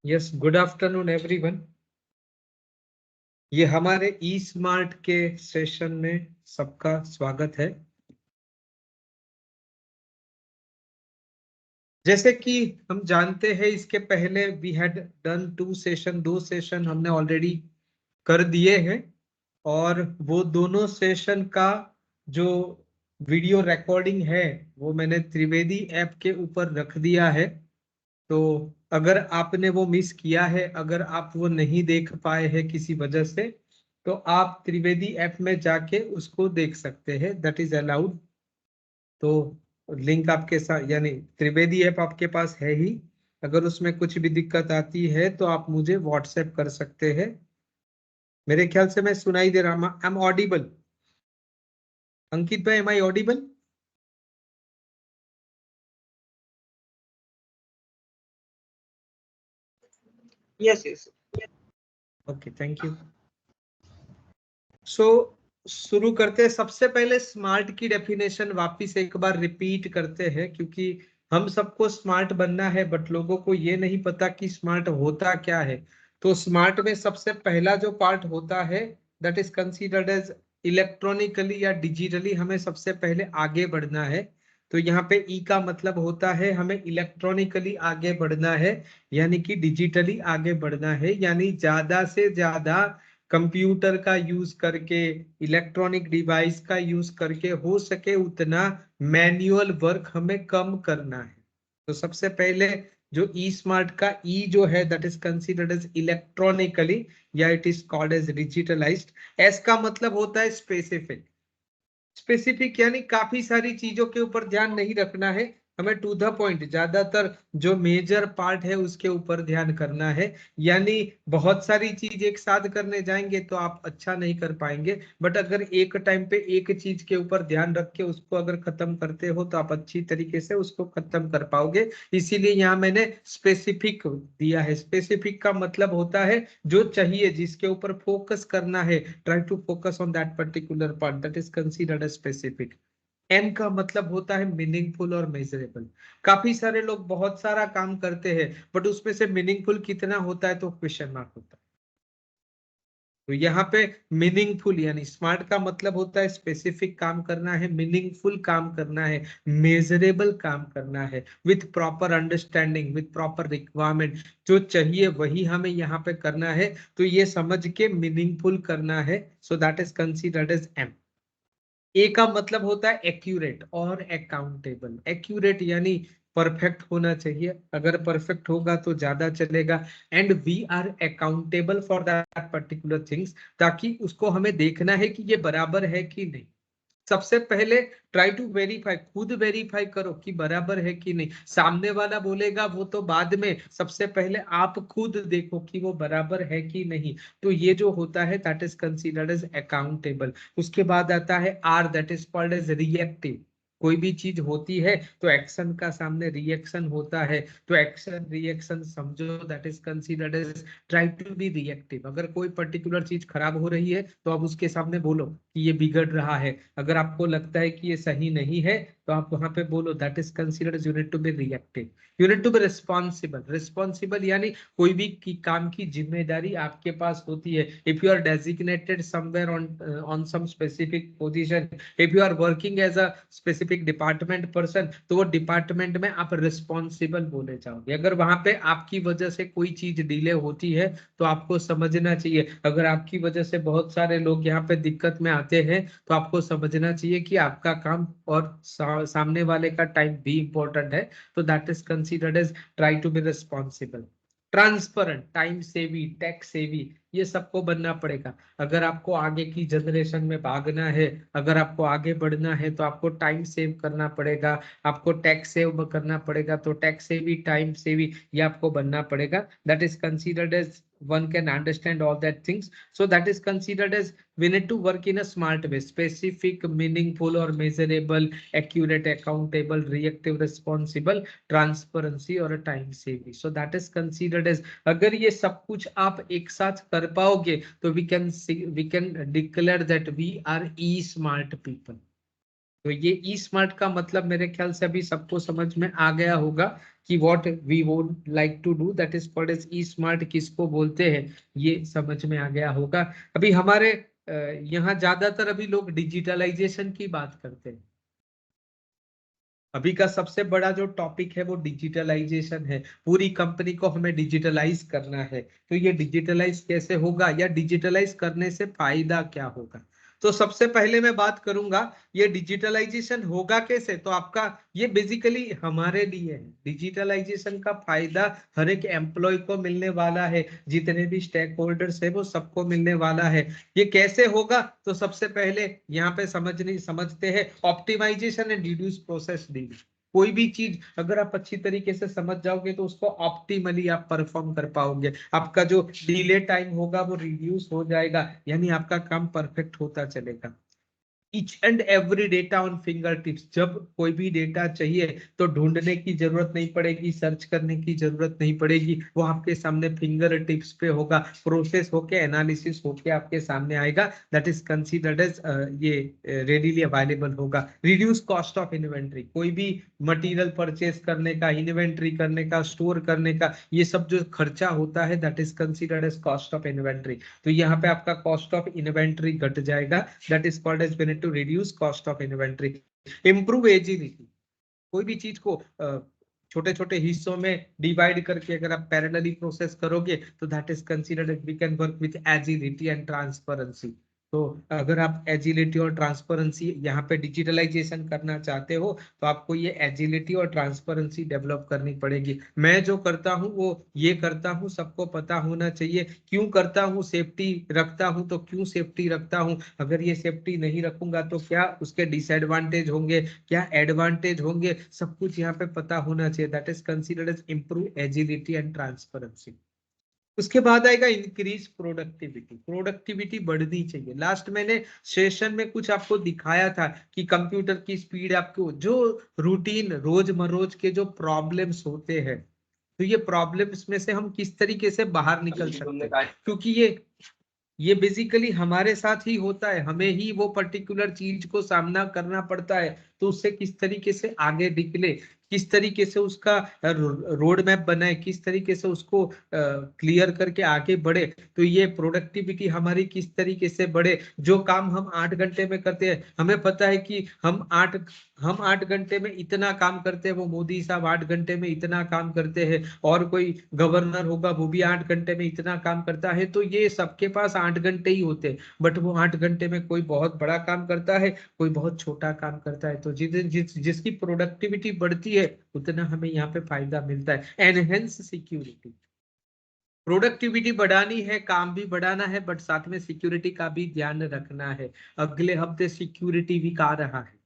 Yes, good afternoon everyone. ये हमारे ई smart के सेशन में सबका स्वागत है। जैसे कि हम जानते हैं, इसके पहले we had done 2 session, 2 session हमने ऑलरेडी कर दिए हैं और वो दोनों सेशन का जो वीडियो रिकॉर्डिंग है वो मैंने त्रिवेदी ऐप के ऊपर रख दिया है। तो अगर आपने वो मिस किया है, अगर आप वो नहीं देख पाए हैं किसी वजह से, तो आप त्रिवेदी ऐप में जाके उसको देख सकते हैं, दैट इज अलाउड। तो लिंक आपके साथ, यानी त्रिवेदी ऐप आपके पास है ही। अगर उसमें कुछ भी दिक्कत आती है तो आप मुझे व्हाट्सएप कर सकते हैं। मेरे ख्याल से मैं सुनाई दे रहा हूँ, आई एम ऑडिबल। अंकित भाई, am I audible? Yes. Okay, thank you. So शुरू करते हैं। सबसे पहले स्मार्ट की डेफिनेशन वापस एक बार रिपीट करते हैं, क्योंकि हम सबको स्मार्ट बनना है बट लोगों को ये नहीं पता कि स्मार्ट होता क्या है। तो स्मार्ट में सबसे पहला जो पार्ट होता है, that is considered as electronically या डिजिटली हमें सबसे पहले आगे बढ़ना है। तो यहाँ पे ई का मतलब होता है हमें इलेक्ट्रॉनिकली आगे बढ़ना है, यानी कि डिजिटली आगे बढ़ना है, यानी ज्यादा से ज्यादा कंप्यूटर का यूज करके, इलेक्ट्रॉनिक डिवाइस का यूज करके हो सके उतना मैन्युअल वर्क हमें कम करना है। तो सबसे पहले जो ई स्मार्ट का ई जो है, that is considered as electronically या it is called as digitalized. S का मतलब होता है स्पेसिफिक। स्पेसिफिक यानी काफी सारी चीजों के ऊपर ध्यान नहीं रखना है, हमें टू द पॉइंट, ज्यादातर जो मेजर पार्ट है उसके ऊपर ध्यान करना है। यानी बहुत सारी चीज एक साथ करने जाएंगे तो आप अच्छा नहीं कर पाएंगे, बट अगर एक टाइम पे एक चीज के ऊपर ध्यान रख के उसको अगर खत्म करते हो तो आप अच्छी तरीके से उसको खत्म कर पाओगे। इसीलिए यहाँ मैंने स्पेसिफिक दिया है। स्पेसिफिक का मतलब होता है जो चाहिए, जिसके ऊपर फोकस करना है, try to focus on that particular part, that is considered specific. M का मतलब होता है मीनिंगफुल और मेजरेबल। काफी सारे लोग बहुत सारा काम करते हैं बट उसमें से मीनिंगफुल कितना होता है तो क्वेश्चन मार्क होता है। तो यहाँ पे मीनिंगफुल यानी स्मार्ट का मतलब होता है स्पेसिफिक काम करना है, मीनिंगफुल काम करना है, मेजरेबल काम करना है, with proper understanding, with proper requirement. जो चाहिए वही हमें यहाँ पे करना है, तो ये समझ के मीनिंगफुल करना है। So that is considered as M. A का मतलब होता है एक्यूरेट और अकाउंटेबल। एक्यूरेट यानी परफेक्ट होना चाहिए, अगर परफेक्ट होगा तो ज्यादा चलेगा। And we are accountable for that particular things, ताकि उसको हमें देखना है कि ये बराबर है कि नहीं। सबसे पहले ट्राई टू वेरीफाई, खुद वेरीफाई करो कि बराबर है कि नहीं। सामने वाला बोलेगा वो तो बाद में, सबसे पहले आप खुद देखो कि वो बराबर है कि नहीं। तो ये जो होता है that is considered as accountable. उसके बाद आता है R, that is called as reactive. कोई भी चीज होती है तो एक्शन का सामने रिएक्शन होता है, तो एक्शन रिएक्शन समझो, that is considered as try to be reactive. अगर कोई पर्टिकुलर चीज खराब हो रही है तो आप उसके सामने बोलो कि ये बिगड़ रहा है। अगर आपको लगता है कि ये सही नहीं है तो आप वहां पे बोलो, that is considered unit to be reactive. Unit to be responsible. Responsible यानी कोई भी काम की जिम्मेदारी आपके पास होती है। If you are designated somewhere on some specific position, if you are working as a specific department person, तो वो डिपार्टमेंट में आप रिस्पॉन्सिबल बोले जाओगे। अगर वहां पे आपकी वजह से कोई चीज डिले होती है तो आपको समझना चाहिए, अगर आपकी वजह से बहुत सारे लोग यहाँ पे दिक्कत में आते हैं तो आपको समझना चाहिए कि आपका काम और सामने वाले का टाइम भी इंपॉर्टेंट है। तो that is considered as try to be responsible. Transparent, time savvy, tax savvy, ये सबको बनना पड़ेगा। अगर आपको आगे की जनरेशन में भागना है, अगर आपको आगे बढ़ना है, तो आपको टाइम सेव करना पड़ेगा, आपको टैक्स सेव करना पड़ेगा। तो टैक्स सेवी, टाइम सेवी, ये आपको बनना पड़ेगा। That is considered as one can understand all that things. So that is considered as we need to work in a smart way: specific, meaningful or measurable, accurate, accountable, reactive, responsible, transparency और time saving. So that is considered as, अगर ये सब कुछ आप एक साथ कर पाओगे तो we can declare that we are e smart people. तो ये ई स्मार्ट का मतलब मेरे ख्याल से अभी सबको समझ में आ गया होगा कि what we would like to do, that is called as E smart, किसको बोलते हैं ये समझ में आ गया होगा। अभी हमारे यहाँ ज्यादातर अभी लोग डिजिटलाइजेशन की बात करते हैं। अभी का सबसे बड़ा जो टॉपिक है वो डिजिटलाइजेशन है। पूरी कंपनी को हमें डिजिटलाइज करना है। तो ये डिजिटलाइज कैसे होगा या डिजिटलाइज करने से फायदा क्या होगा? तो सबसे पहले मैं बात करूंगा ये डिजिटलाइजेशन होगा कैसे। तो आपका ये बेसिकली हमारे लिए है। डिजिटलाइजेशन का फायदा हर एक एम्प्लॉय को मिलने वाला है, जितने भी स्टेक होल्डर्स है वो सबको मिलने वाला है। ये कैसे होगा? तो सबसे पहले यहाँ पे समझते हैं optimization and reduce process delay. कोई भी चीज अगर आप अच्छी तरीके से समझ जाओगे तो उसको ऑप्टिमली आप परफॉर्म कर पाओगे। आपका जो डिले टाइम होगा वो रिड्यूस हो जाएगा, यानी आपका काम परफेक्ट होता चलेगा। Each and every data on finger tips. जब कोई भी डेटा चाहिए तो ढूंढने की जरूरत नहीं पड़ेगी, सर्च करने की जरूरत नहीं पड़ेगी, वो आपके सामने फिंगर टिप्स पे होगा, प्रोसेस होके एनालिसिस होके आपके सामने आएगा। दैट इज कंसीडर्ड एज ये रेडीली अवेलेबल होगा। Reduce cost of inventory. कोई भी मटेरियल परचेस करने का, इन्वेंट्री करने का, स्टोर करने का, ये सब जो खर्चा होता है that is considered as cost of inventory. तो यहाँ पे आपका कॉस्ट ऑफ इन्वेंट्री घट जाएगा। That is called as benefit to reduce cost of inventory. Improve agility. कोई भी चीज को छोटे छोटे हिस्सों में डिवाइड करके अगर आप पैरेलली प्रोसेस करोगे तो that is considered we can work with agility and transparency. तो अगर आप एजिलिटी और ट्रांसपेरेंसी यहाँ पे डिजिटलाइजेशन करना चाहते हो तो आपको ये एजिलिटी और ट्रांसपेरेंसी डेवलप करनी पड़ेगी। मैं जो करता हूँ वो ये करता हूँ, सबको पता होना चाहिए क्यों करता हूँ। सेफ्टी रखता हूँ तो क्यों सेफ्टी रखता हूँ, अगर ये सेफ्टी नहीं रखूंगा तो क्या उसके डिसएडवांटेज होंगे, क्या एडवांटेज होंगे, सब कुछ यहाँ पे पता होना चाहिए। That is considered as improve agility and transparency. उसके बाद आएगा इंक्रीज प्रोडक्टिविटी। प्रोडक्टिविटी बढ़नी चाहिए। लास्ट मैंने सेशन में कुछ आपको दिखाया था कि कंप्यूटर की स्पीड, आपको जो रूटीन रोजमरोज के जो प्रॉब्लम्स होते हैं, तो ये प्रॉब्लम्स में से हम किस तरीके से बाहर निकल सकते हैं, क्योंकि ये बेसिकली हमारे साथ ही होता है, हमें ही वो पर्टिकुलर चीज को सामना करना पड़ता है। तो उससे किस तरीके से आगे निकले, किस तरीके से उसका रोड मैप बनाए, किस तरीके से उसको क्लियर करके आगे बढ़े। तो ये प्रोडक्टिविटी हमारी किस तरीके से बढ़े। जो काम हम 8 घंटे में करते हैं, हमें पता है कि हम 8 घंटे में इतना काम करते हैं, वो मोदी साहब 8 घंटे में इतना काम करते हैं, और कोई गवर्नर होगा वो भी 8 घंटे में इतना काम करता है। तो ये सबके पास 8 घंटे ही होते हैं, बट वो 8 घंटे में कोई बहुत बड़ा काम करता है, कोई बहुत छोटा काम करता है। तो जिसकी प्रोडक्टिविटी बढ़ती है उतना हमें यहाँ पे फायदा मिलता है। Enhance security. प्रोडक्टिविटी बढ़ानी है, काम भी बढ़ाना है, बट साथ में सिक्योरिटी का भी ध्यान रखना है। अगले हफ्ते सिक्योरिटी वीक आ रहा है,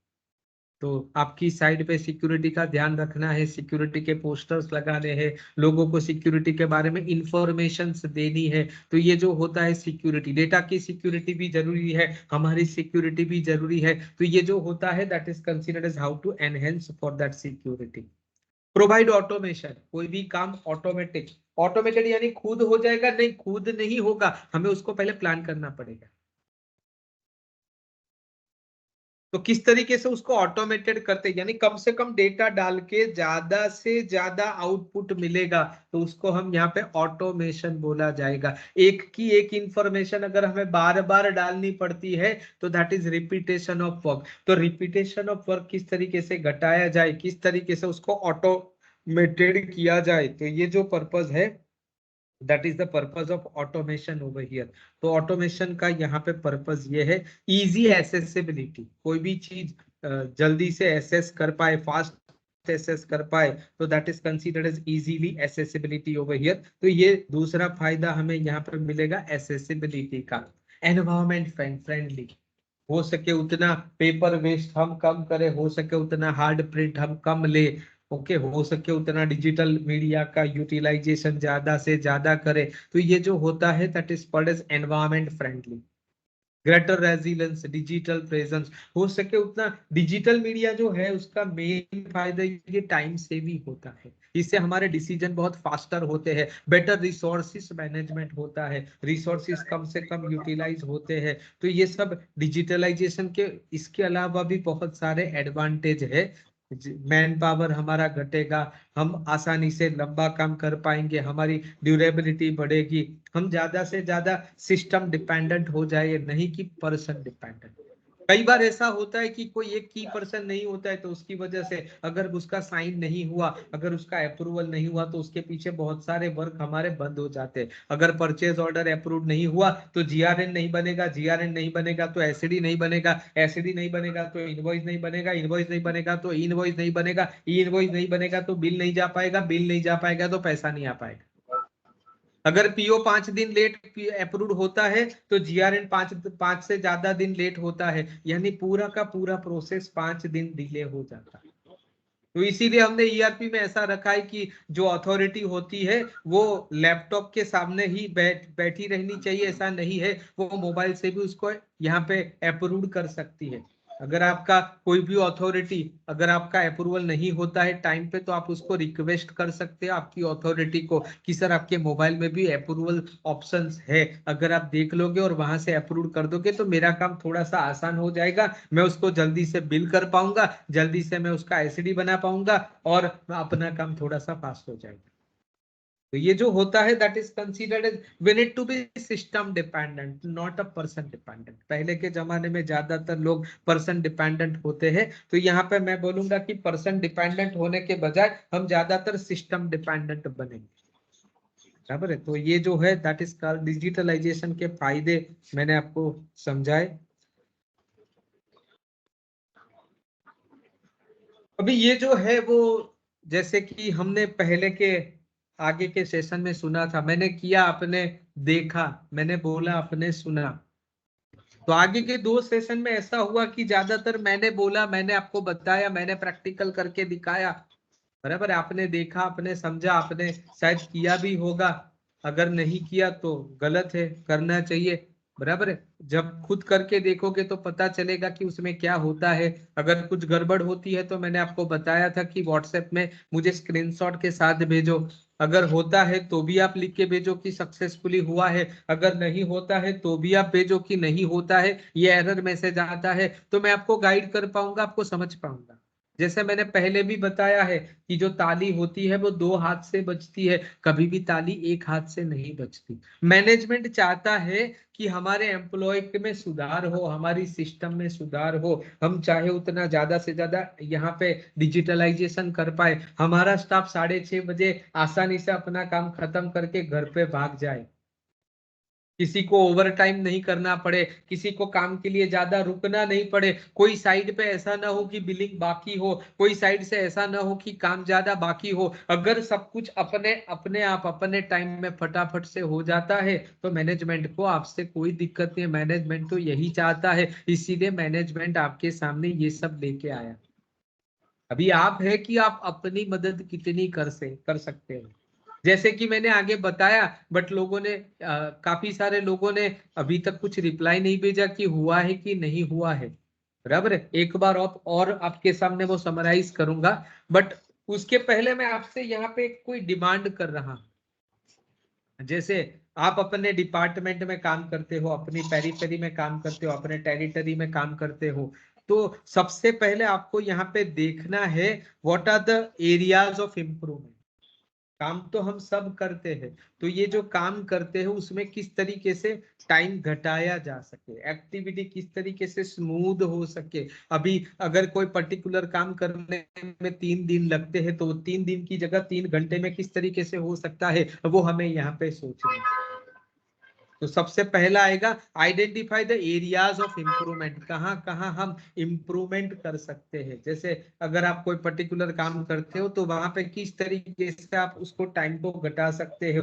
तो आपकी साइड पे सिक्योरिटी का ध्यान रखना है, सिक्योरिटी के पोस्टर्स लगाने हैं, लोगों को सिक्योरिटी के बारे में इंफॉर्मेशन देनी है। तो ये जो होता है सिक्योरिटी, डेटा की सिक्योरिटी भी जरूरी है, हमारी सिक्योरिटी भी जरूरी है। तो ये जो होता है that is considered as how to enhance for that security. Provide automation. कोई भी काम ऑटोमेटेड यानी खुद हो जाएगा? नहीं, खुद नहीं होगा, हमें उसको पहले प्लान करना पड़ेगा। तो किस तरीके से उसको ऑटोमेटेड करते, यानी कम से कम डेटा डाल के ज्यादा से ज्यादा आउटपुट मिलेगा, तो उसको हम यहाँ पे ऑटोमेशन बोला जाएगा। एक की एक इंफॉर्मेशन अगर हमें बार बार डालनी पड़ती है तो that is repetition of work. तो रिपीटेशन ऑफ वर्क किस तरीके से घटाया जाए, किस तरीके से उसको ऑटोमेटेड किया जाए, तो ये जो पर्पज है that is the purpose of automation over here. तो ऑटोमेशन का यहाँ पे पर्पज ये है इजी एसेसिबिलिटी। कोई भी चीज जल्दी से एसेस कर पाए, फास्ट एसेस कर पाए, तो that is considered as easily accessibility over here. तो ये दूसरा फायदा हमें यहाँ पे मिलेगा एसेसिबिलिटी का। Environment friendly. हो सके उतना पेपर वेस्ट हम कम करें, हो सके उतना हार्ड प्रिंट हम कम ले, ओके, हो सके उतना डिजिटल मीडिया का यूटिलाइजेशन ज्यादा से ज्यादा करे। तो ये जो होता है that is called as environment friendly. Greater resilience, digital presence, हो सके उतना डिजिटल मीडिया जो है उसका मेन फायदा ये टाइम सेविंग होता है। इससे हमारे डिसीजन बहुत फास्टर होते हैं, बेटर रिसोर्सेस मैनेजमेंट होता है, रिसोर्सेस कम से कम यूटिलाइज होते हैं। तो ये सब डिजिटलाइजेशन के इसके अलावा भी बहुत सारे एडवांटेज है। मैन पावर हमारा घटेगा, हम आसानी से लंबा काम कर पाएंगे, हमारी ड्यूरेबिलिटी बढ़ेगी, हम ज्यादा से ज्यादा सिस्टम डिपेंडेंट हो जाए, नहीं कि पर्सन डिपेंडेंट। कई बार ऐसा होता है कि कोई एक की पर्सन नहीं होता है, तो उसकी वजह से अगर उसका साइन नहीं हुआ, अगर उसका अप्रूवल नहीं हुआ, तो उसके पीछे बहुत सारे वर्क हमारे बंद हो जाते हैं। अगर परचेज ऑर्डर अप्रूव नहीं हुआ तो जीआरएन नहीं बनेगा, जीआरएन नहीं बनेगा तो एसडी नहीं बनेगा, एसडी नहीं बनेगा तो इनवॉइस नहीं बनेगा, इनवॉइस नहीं बनेगा तो इनवॉइस नहीं बनेगा, इनवॉइस नहीं बनेगा तो बिल नहीं जा पाएगा, बिल नहीं जा पाएगा तो पैसा नहीं आ पाएगा। अगर पीओ 5 दिन लेट अप्रूव होता है तो जीआरएन 5 से ज्यादा दिन लेट होता है, यानी पूरा का पूरा प्रोसेस 5 दिन डिले हो जाता है। तो इसीलिए हमने ईआरपी में ऐसा रखा है कि जो अथॉरिटी होती है वो लैपटॉप के सामने ही बैठी रहनी चाहिए, ऐसा नहीं है, वो मोबाइल से भी उसको यहाँ पे अप्रूव कर सकती है। अगर आपका कोई भी अथॉरिटी, अगर आपका अप्रूवल नहीं होता है टाइम पे, तो आप उसको रिक्वेस्ट कर सकते हैं आपकी अथॉरिटी को कि सर आपके मोबाइल में भी अप्रूवल ऑप्शंस है, अगर आप देख लोगे और वहां से अप्रूव कर दोगे तो मेरा काम थोड़ा सा आसान हो जाएगा, मैं उसको जल्दी से बिल कर पाऊंगा, जल्दी से मैं उसका एसडी बना पाऊंगा और अपना काम थोड़ा सा फास्ट हो जाएगा। तो ये जो होता है that is considered as we need to be system dependent, not a person dependent. पहले के जमाने में ज्यादातर लोग पर्सन डिपेंडेंट होते हैं, तो यहाँ पे मैं बोलूंगा कि पर्सन डिपेंडेंट होने के बजाय हम ज्यादातर सिस्टम डिपेंडेंट बनेंगे। बराबर है। तो ये जो है दैट इज कॉल्ड डिजिटलाइजेशन के फायदे मैंने आपको समझाए। अभी ये जो है वो जैसे कि हमने पहले के आगे के सेशन में सुना था, मैंने किया आपने देखा, मैंने बोला आपने सुना। तो आगे के 2 सेशन में ऐसा हुआ कि ज्यादातर मैंने बोला, मैंने आपको बताया, मैंने प्रैक्टिकल करके दिखाया। बराबर, आपने देखा, आपने समझा, आपने शायद किया भी होगा, अगर नहीं किया तो गलत है, करना चाहिए। बराबर है, जब खुद करके देखोगे तो पता चलेगा कि उसमें क्या होता है। अगर कुछ गड़बड़ होती है तो मैंने आपको बताया था कि व्हाट्सएप में मुझे स्क्रीनशॉट के साथ भेजो, अगर होता है तो भी आप लिख के भेजो कि सक्सेसफुली हुआ है, अगर नहीं होता है तो भी आप भेजो कि नहीं होता है, ये एरर मैसेज आता है, तो मैं आपको गाइड कर पाऊंगा, आपको समझ पाऊंगा। जैसे मैंने पहले भी बताया है कि जो ताली होती है वो 2 हाथ से बजती है, कभी भी ताली एक हाथ से नहीं बजती। मैनेजमेंट चाहता है कि हमारे एम्प्लॉय में सुधार हो, हमारी सिस्टम में सुधार हो, हम चाहे उतना ज्यादा से ज्यादा यहाँ पे डिजिटलाइजेशन कर पाए, हमारा स्टाफ 6:30 बजे आसानी से अपना काम खत्म करके घर पे भाग जाए, किसी को ओवर टाइम नहीं करना पड़े, किसी को काम के लिए ज्यादा रुकना नहीं पड़े, कोई साइड पे ऐसा ना हो कि बिलिंग बाकी हो, कोई साइड से ऐसा ना हो कि काम ज्यादा बाकी हो। अगर सब कुछ अपने अपने आप अपने टाइम में फटाफट से हो जाता है तो मैनेजमेंट को आपसे कोई दिक्कत नहीं है, मैनेजमेंट तो यही चाहता है, इसीलिए मैनेजमेंट आपके सामने ये सब लेके आया। अभी आप है कि आप अपनी मदद कितनी कर सकते हो। जैसे कि मैंने आगे बताया, बट लोगों ने काफी सारे लोगों ने अभी तक कुछ रिप्लाई नहीं भेजा कि हुआ है कि नहीं हुआ है। बराबर है, एक बार और आपके सामने वो समराइज करूंगा, बट उसके पहले मैं आपसे यहाँ पे कोई डिमांड कर रहा हूं। जैसे आप अपने डिपार्टमेंट में काम करते हो, अपनी पेरीफेरी में काम करते हो, अपने टेरिटरी में काम करते हो, तो सबसे पहले आपको यहाँ पे देखना है what are the areas of improvement. काम तो हम सब करते हैं, तो ये जो काम करते हैं उसमें किस तरीके से टाइम घटाया जा सके, एक्टिविटी किस तरीके से स्मूथ हो सके। अभी अगर कोई पर्टिकुलर काम करने में 3 दिन लगते हैं, तो 3 दिन की जगह 3 घंटे में किस तरीके से हो सकता है, वो हमें यहाँ पे सोचना है। तो सबसे पहला आएगा identify the areas of improvement, कहाँ कहाँ हम इम्प्रूवमेंट कर सकते हैं। जैसे अगर आप कोई पर्टिकुलर काम करते हो तो वहां पे किस तरीके से आप उसको टाइम को घटा सकते हो,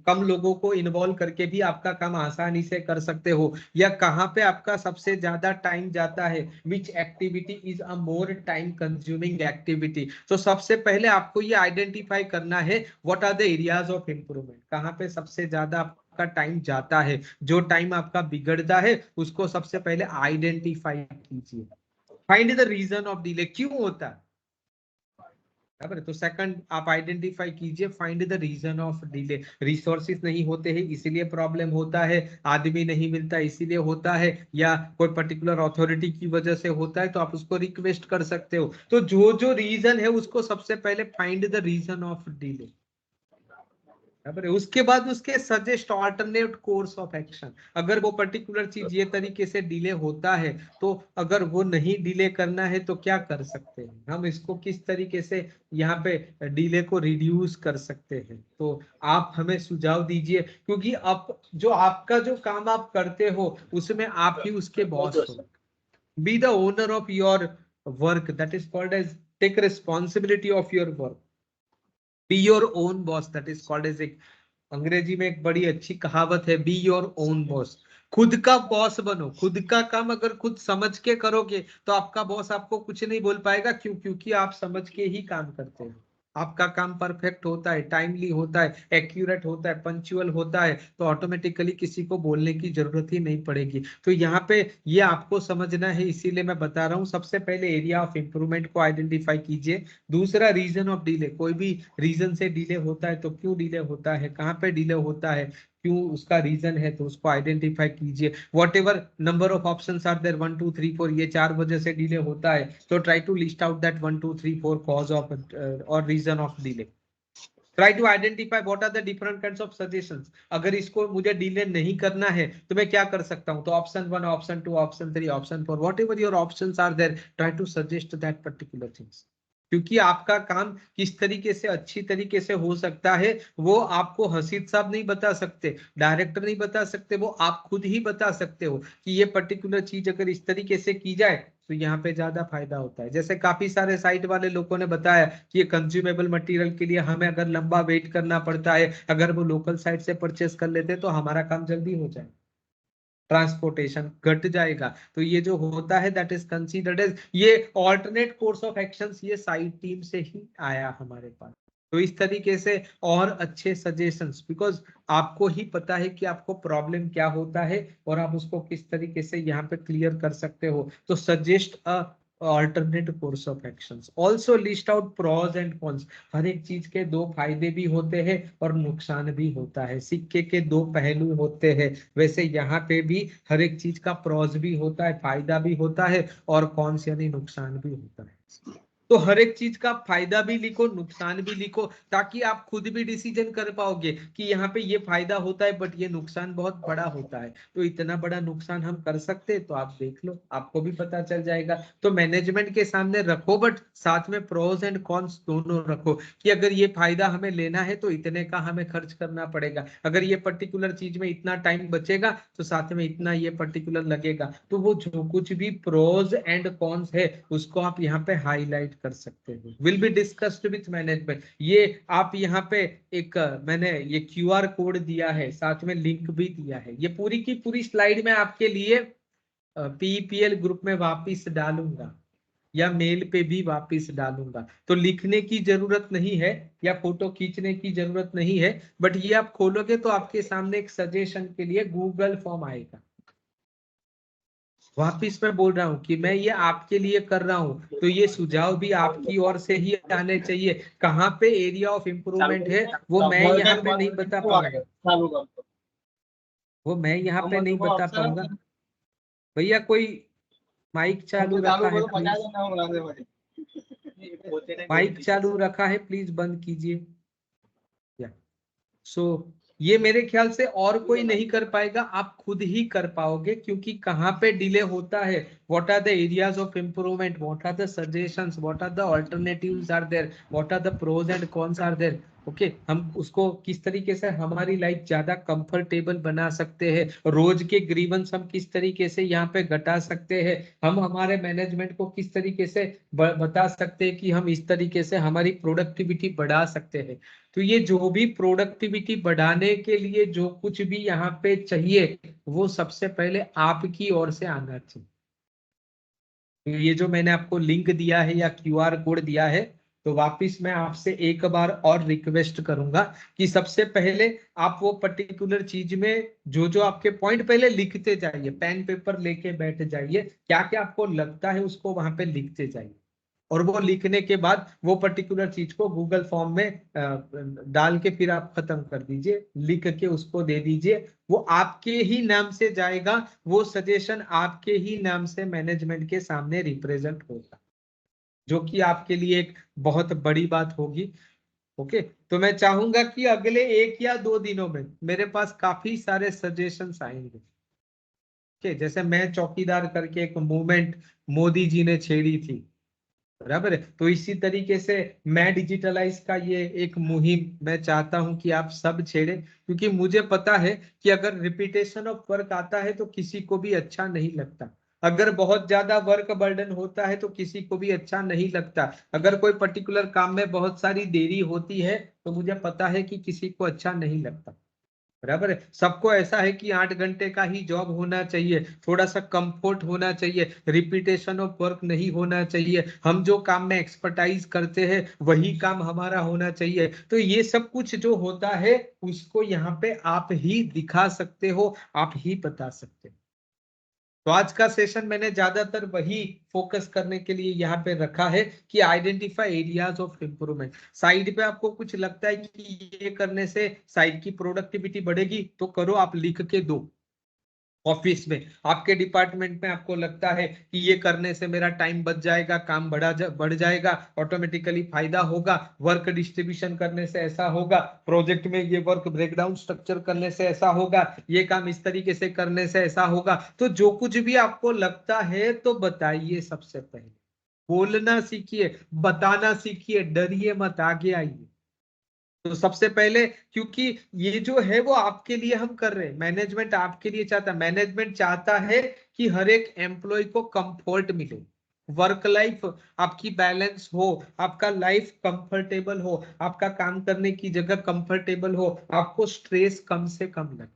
कम लोगों को इन्वॉल्व करके भी आपका काम आसानी से कर सकते हो, या कहाँ पे आपका सबसे ज्यादा टाइम जाता है, which activity is a more time consuming activity. तो सबसे पहले आपको ये आइडेंटिफाई करना है what are the areas of improvement, कहाँ पे सबसे ज्यादा आपका टाइम जाता है, जो टाइम आपका बिगड़ता है, उसको सबसे पहले आइडेंटिफाई कीजिए। Find the reason of delay, क्यों होता है, बराबर है। तो सेकंड आप आइडेंटिफाई कीजिए, find the reason of delay. Resources नहीं होते हैं इसीलिए प्रॉब्लम होता है, आदमी नहीं मिलता इसीलिए होता है, या कोई पर्टिकुलर अथॉरिटी की वजह से होता है, तो आप उसको रिक्वेस्ट कर सकते हो। तो जो जो रीजन है उसको सबसे पहले find the reason of delay, बराबर है। उसके बाद उसके suggest alternate course of action. अगर वो पर्टिकुलर चीज ये तरीके से डिले होता है, तो अगर वो नहीं डिले करना है तो क्या कर सकते हैं हम, इसको किस तरीके से यहाँ पे डिले को रिड्यूस कर सकते हैं। तो आप हमें सुझाव दीजिए, क्योंकि आप जो आपका जो काम आप करते हो उसमें आप ही उसके बॉस हो। Be the owner of your work, that is called as take responsibility of your work. Be your own boss, that is called as, एक अंग्रेजी में एक बड़ी अच्छी कहावत है, बी योर ओन बॉस। खुद का बॉस बनो, खुद का काम अगर खुद समझ के करोगे तो आपका बॉस आपको कुछ नहीं बोल पाएगा। क्यों? क्योंकि आप समझ के ही काम करते हो। आपका काम परफेक्ट होता है, टाइमली होता है, एक्यूरेट होता है, पंक्चुअल होता है, तो ऑटोमेटिकली किसी को बोलने की जरूरत ही नहीं पड़ेगी। तो यहाँ पे ये आपको समझना है, इसीलिए मैं बता रहा हूँ। सबसे पहले एरिया ऑफ इंप्रूवमेंट को आइडेंटिफाई कीजिए। दूसरा रीजन ऑफ डिले, कोई भी रीजन से डिले होता है तो क्यों डिले होता है, कहाँ पे डिले होता है, क्यों उसका रीजन है, तो उसको आइडेंटिफाई कीजिए। Whatever number of options are there, 1 2 3 4, ये 4 वजह से डिले होता है, तो try to list out that 1 2 3 4 cause of और reason of delay. Try to identify what are the different kinds of suggestions. अगर इसको मुझे डिले नहीं करना है तो मैं क्या कर सकता हूं, तो option 1, option 2, option 3, option 4, whatever your options are there, try to suggest that particular things. क्योंकि आपका काम किस तरीके से अच्छी तरीके से हो सकता है वो आपको हसीद साहब नहीं बता सकते, डायरेक्टर नहीं बता सकते, वो आप खुद ही बता सकते हो कि ये पर्टिकुलर चीज अगर इस तरीके से की जाए तो यहाँ पे ज्यादा फायदा होता है। जैसे काफी सारे साइट वाले लोगों ने बताया कि ये कंज्यूमेबल मटेरियल के लिए हमें अगर लंबा वेट करना पड़ता है, अगर वो लोकल साइट से परचेस कर लेते तो हमारा काम जल्दी हो जाए, ट्रांसपोर्टेशन घट जाएगा। तो ये जो होता है दैट इज कंसीडर्ड एज, ये ऑल्टरनेट कोर्स ऑफ एक्शंस ये साइट टीम से ही आया हमारे पास। तो इस तरीके से और अच्छे सजेशंस, बिकॉज आपको ही पता है कि आपको प्रॉब्लम क्या होता है और आप उसको किस तरीके से यहाँ पे क्लियर कर सकते हो। तो suggest a alternate course of actions, also list out pros and cons। हर एक चीज के दो फायदे भी होते हैं और नुकसान भी होता है, सिक्के के दो पहलू होते हैं। वैसे यहाँ पे भी हर एक चीज का प्रोज भी होता है, फायदा भी होता है, और कॉन्स यानी नुकसान भी होता है। तो हर एक चीज का फायदा भी लिखो, नुकसान भी लिखो, ताकि आप खुद भी डिसीजन कर पाओगे कि यहाँ पे ये फायदा होता है बट ये नुकसान बहुत बड़ा होता है, तो इतना बड़ा नुकसान हम कर सकते हैं, तो आप देख लो, आपको भी पता चल जाएगा। तो मैनेजमेंट के सामने रखो बट साथ में प्रोज एंड कॉन्स दोनों रखो, कि अगर ये फायदा हमें लेना है तो इतने का हमें खर्च करना पड़ेगा, अगर ये पर्टिकुलर चीज में इतना टाइम बचेगा तो साथ में इतना ये पर्टिकुलर लगेगा। तो वो जो कुछ भी प्रोज एंड कॉन्स है उसको आप यहाँ पे हाईलाइट कर सकते हो। Will be discussed with management. ये आप यहाँ पे एक मैंने ये क्यूआर कोड दिया है, साथ में लिंक भी दिया है, ये पूरी की पूरी स्लाइड में आपके लिए पीपीएल ग्रुप में वापिस डालूंगा या मेल पे भी वापिस डालूंगा। तो लिखने की जरूरत नहीं है या फोटो खींचने की जरूरत नहीं है, बट ये आप खोलोगे तो आपके सामने एक सजेशन के लिए गूगल फॉर्म आएगा। वापिस मैं बोल रहा हूँ कि मैं ये आपके लिए कर रहा हूँ, तो ये सुझाव भी आपकी ओर से ही आने चाहिए। कहाँ पे एरिया ऑफ इम्प्रूवमेंट है वो मैं यहाँ पे नहीं बता पाऊंगा, वो मैं यहाँ पे नहीं बता पाऊंगा। भैया कोई माइक चालू रखा है प्लीज, माइक चालू रखा है प्लीज बंद कीजिए। या सो ये मेरे ख्याल से और कोई नहीं कर पाएगा, आप खुद ही कर पाओगे, क्योंकि कहाँ पे डिले होता है, what are the areas of improvement, what are the suggestions, what are the alternatives are there, what are the pros and cons are there. Okay, हम उसको किस तरीके से हमारी लाइफ ज्यादा कंफर्टेबल बना सकते हैं, रोज के ग्रीवेंस हम किस तरीके से यहाँ पे घटा सकते हैं, हम हमारे मैनेजमेंट को किस तरीके से बता सकते हैं कि हम इस तरीके से हमारी प्रोडक्टिविटी बढ़ा सकते हैं। तो ये जो भी प्रोडक्टिविटी बढ़ाने के लिए जो कुछ भी यहाँ पे चाहिए वो सबसे पहले आपकी ओर से आना चाहिए। तो ये जो मैंने आपको लिंक दिया है या क्यूआर कोड दिया है, तो वापिस मैं आपसे एक बार और रिक्वेस्ट करूंगा कि सबसे पहले आप वो पर्टिकुलर चीज में जो जो आपके पॉइंट पहले लिखते जाइए, पेन पेपर लेके बैठ जाइए, क्या क्या आपको लगता है उसको वहां पे लिखते जाइए, और वो लिखने के बाद वो पर्टिकुलर चीज को गूगल फॉर्म में डाल के फिर आप खत्म कर दीजिए, लिख के उसको दे दीजिए। वो आपके ही नाम से जाएगा, वो सजेशन आपके ही नाम से मैनेजमेंट के सामने रिप्रेजेंट होगा, जो कि आपके लिए एक बहुत बड़ी बात होगी। ओके, तो मैं चाहूंगा कि अगले 1 या 2 दिनों में मेरे पास काफी सारे सजेशंस आएंगे। ओके, जैसे मैं चौकीदार करके एक मूवमेंट मोदी जी ने छेड़ी थी, बराबर है, तो इसी तरीके से मैं डिजिटलाइज का ये एक मुहिम मैं चाहता हूं कि आप सब छेड़े, क्योंकि मुझे पता है कि अगर रिपीटेशन ऑफ वर्क आता है तो किसी को भी अच्छा नहीं लगता, अगर बहुत ज्यादा वर्क बर्डन होता है तो किसी को भी अच्छा नहीं लगता, अगर कोई पर्टिकुलर काम में बहुत सारी देरी होती है तो मुझे पता है कि किसी को अच्छा नहीं लगता, बराबर है। सबको ऐसा है कि 8 घंटे का ही जॉब होना चाहिए, थोड़ा सा कंफर्ट होना चाहिए, रिपीटेशन ऑफ वर्क नहीं होना चाहिए, हम जो काम में एक्सपर्टाइज करते हैं वही काम हमारा होना चाहिए। तो ये सब कुछ जो होता है उसको यहाँ पे आप ही दिखा सकते हो, आप ही बता सकते हो। तो आज का सेशन मैंने ज्यादातर वही फोकस करने के लिए यहाँ पे रखा है कि identify areas of improvement. Side पे आपको कुछ लगता है कि ये करने से साइड की प्रोडक्टिविटी बढ़ेगी तो करो, आप लिख के दो। ऑफिस में आपके डिपार्टमेंट में आपको लगता है कि ये करने से मेरा टाइम बच जाएगा, काम बढ़ जाएगा, ऑटोमेटिकली फायदा होगा, वर्क डिस्ट्रीब्यूशन करने से ऐसा होगा, प्रोजेक्ट में ये वर्क ब्रेकडाउन स्ट्रक्चर करने से ऐसा होगा, ये काम इस तरीके से करने से ऐसा होगा, तो जो कुछ भी आपको लगता है तो बताइए। सबसे पहले बोलना सीखिए, बताना सीखिए, डरिए मत, आगे आइए। तो सबसे पहले, क्योंकि ये जो है वो आपके लिए हम कर रहे हैं, मैनेजमेंट आपके लिए चाहता है, मैनेजमेंट चाहता है कि हर एक एम्प्लॉय को कंफर्ट मिले, वर्क लाइफ आपकी बैलेंस हो, आपका लाइफ कंफर्टेबल हो, आपका काम करने की जगह कंफर्टेबल हो, आपको स्ट्रेस कम से कम लगे।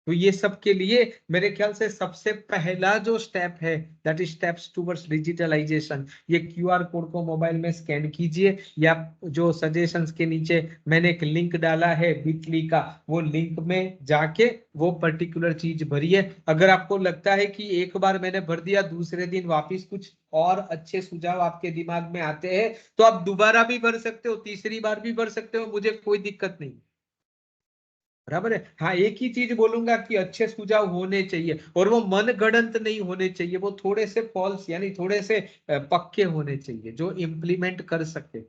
तो ये सब के लिए मेरे ख्याल से सबसे पहला जो स्टेप है, that is steps towards digitalization. ये क्यूआर कोड को मोबाइल में स्कैन कीजिए, या जो सजेशंस के नीचे मैंने एक लिंक डाला है बिटली का, वो लिंक में जाके वो पर्टिकुलर चीज भरिए। अगर आपको लगता है कि एक बार मैंने भर दिया, दूसरे दिन वापिस कुछ और अच्छे सुझाव आपके दिमाग में आते हैं, तो आप दोबारा भी भर सकते हो, तीसरी बार भी भर सकते हो, मुझे कोई दिक्कत नहीं, बराबर है। हाँ, एक ही चीज बोलूंगा कि अच्छे सुझाव होने चाहिए, और वो मन गढ़ंत नहीं होने चाहिए, वो थोड़े से फॉल्स यानी थोड़े से पक्के होने चाहिए, जो इम्प्लीमेंट कर सके,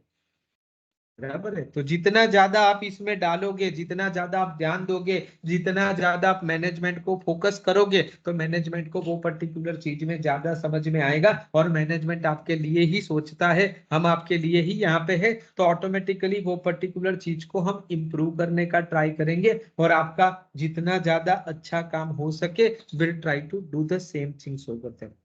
बराबर है। तो जितना ज्यादा आप इसमें डालोगे, जितना ज्यादा आप ध्यान दोगे, जितना ज्यादा आप मैनेजमेंट को फोकस करोगे, तो मैनेजमेंट को वो पर्टिकुलर चीज में ज्यादा समझ में आएगा, और मैनेजमेंट आपके लिए ही सोचता है, हम आपके लिए ही यहाँ पे है, तो ऑटोमेटिकली वो पर्टिकुलर चीज को हम इम्प्रूव करने का ट्राई करेंगे, और आपका जितना ज्यादा अच्छा काम हो सके, will try to do the same things over there.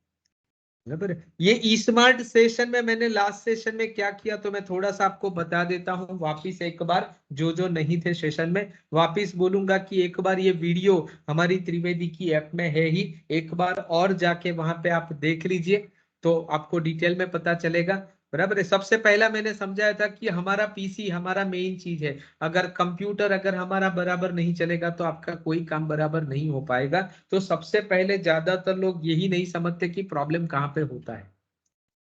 बराबर है। ये स्मार्ट सेशन में मैंने लास्ट सेशन में क्या किया, तो मैं थोड़ा सा आपको बता देता हूँ वापिस एक बार, जो जो नहीं थे सेशन में। वापिस बोलूंगा कि एक बार ये वीडियो हमारी त्रिवेदी की ऐप में है ही, एक बार और जाके वहां पे आप देख लीजिए, तो आपको डिटेल में पता चलेगा, बराबर है। सबसे पहला मैंने समझाया था कि हमारा पीसी हमारा मेन चीज है, अगर कंप्यूटर अगर हमारा बराबर नहीं चलेगा तो आपका कोई काम बराबर नहीं हो पाएगा। तो सबसे पहले ज्यादातर लोग यही नहीं समझते कि प्रॉब्लम कहाँ पे होता है।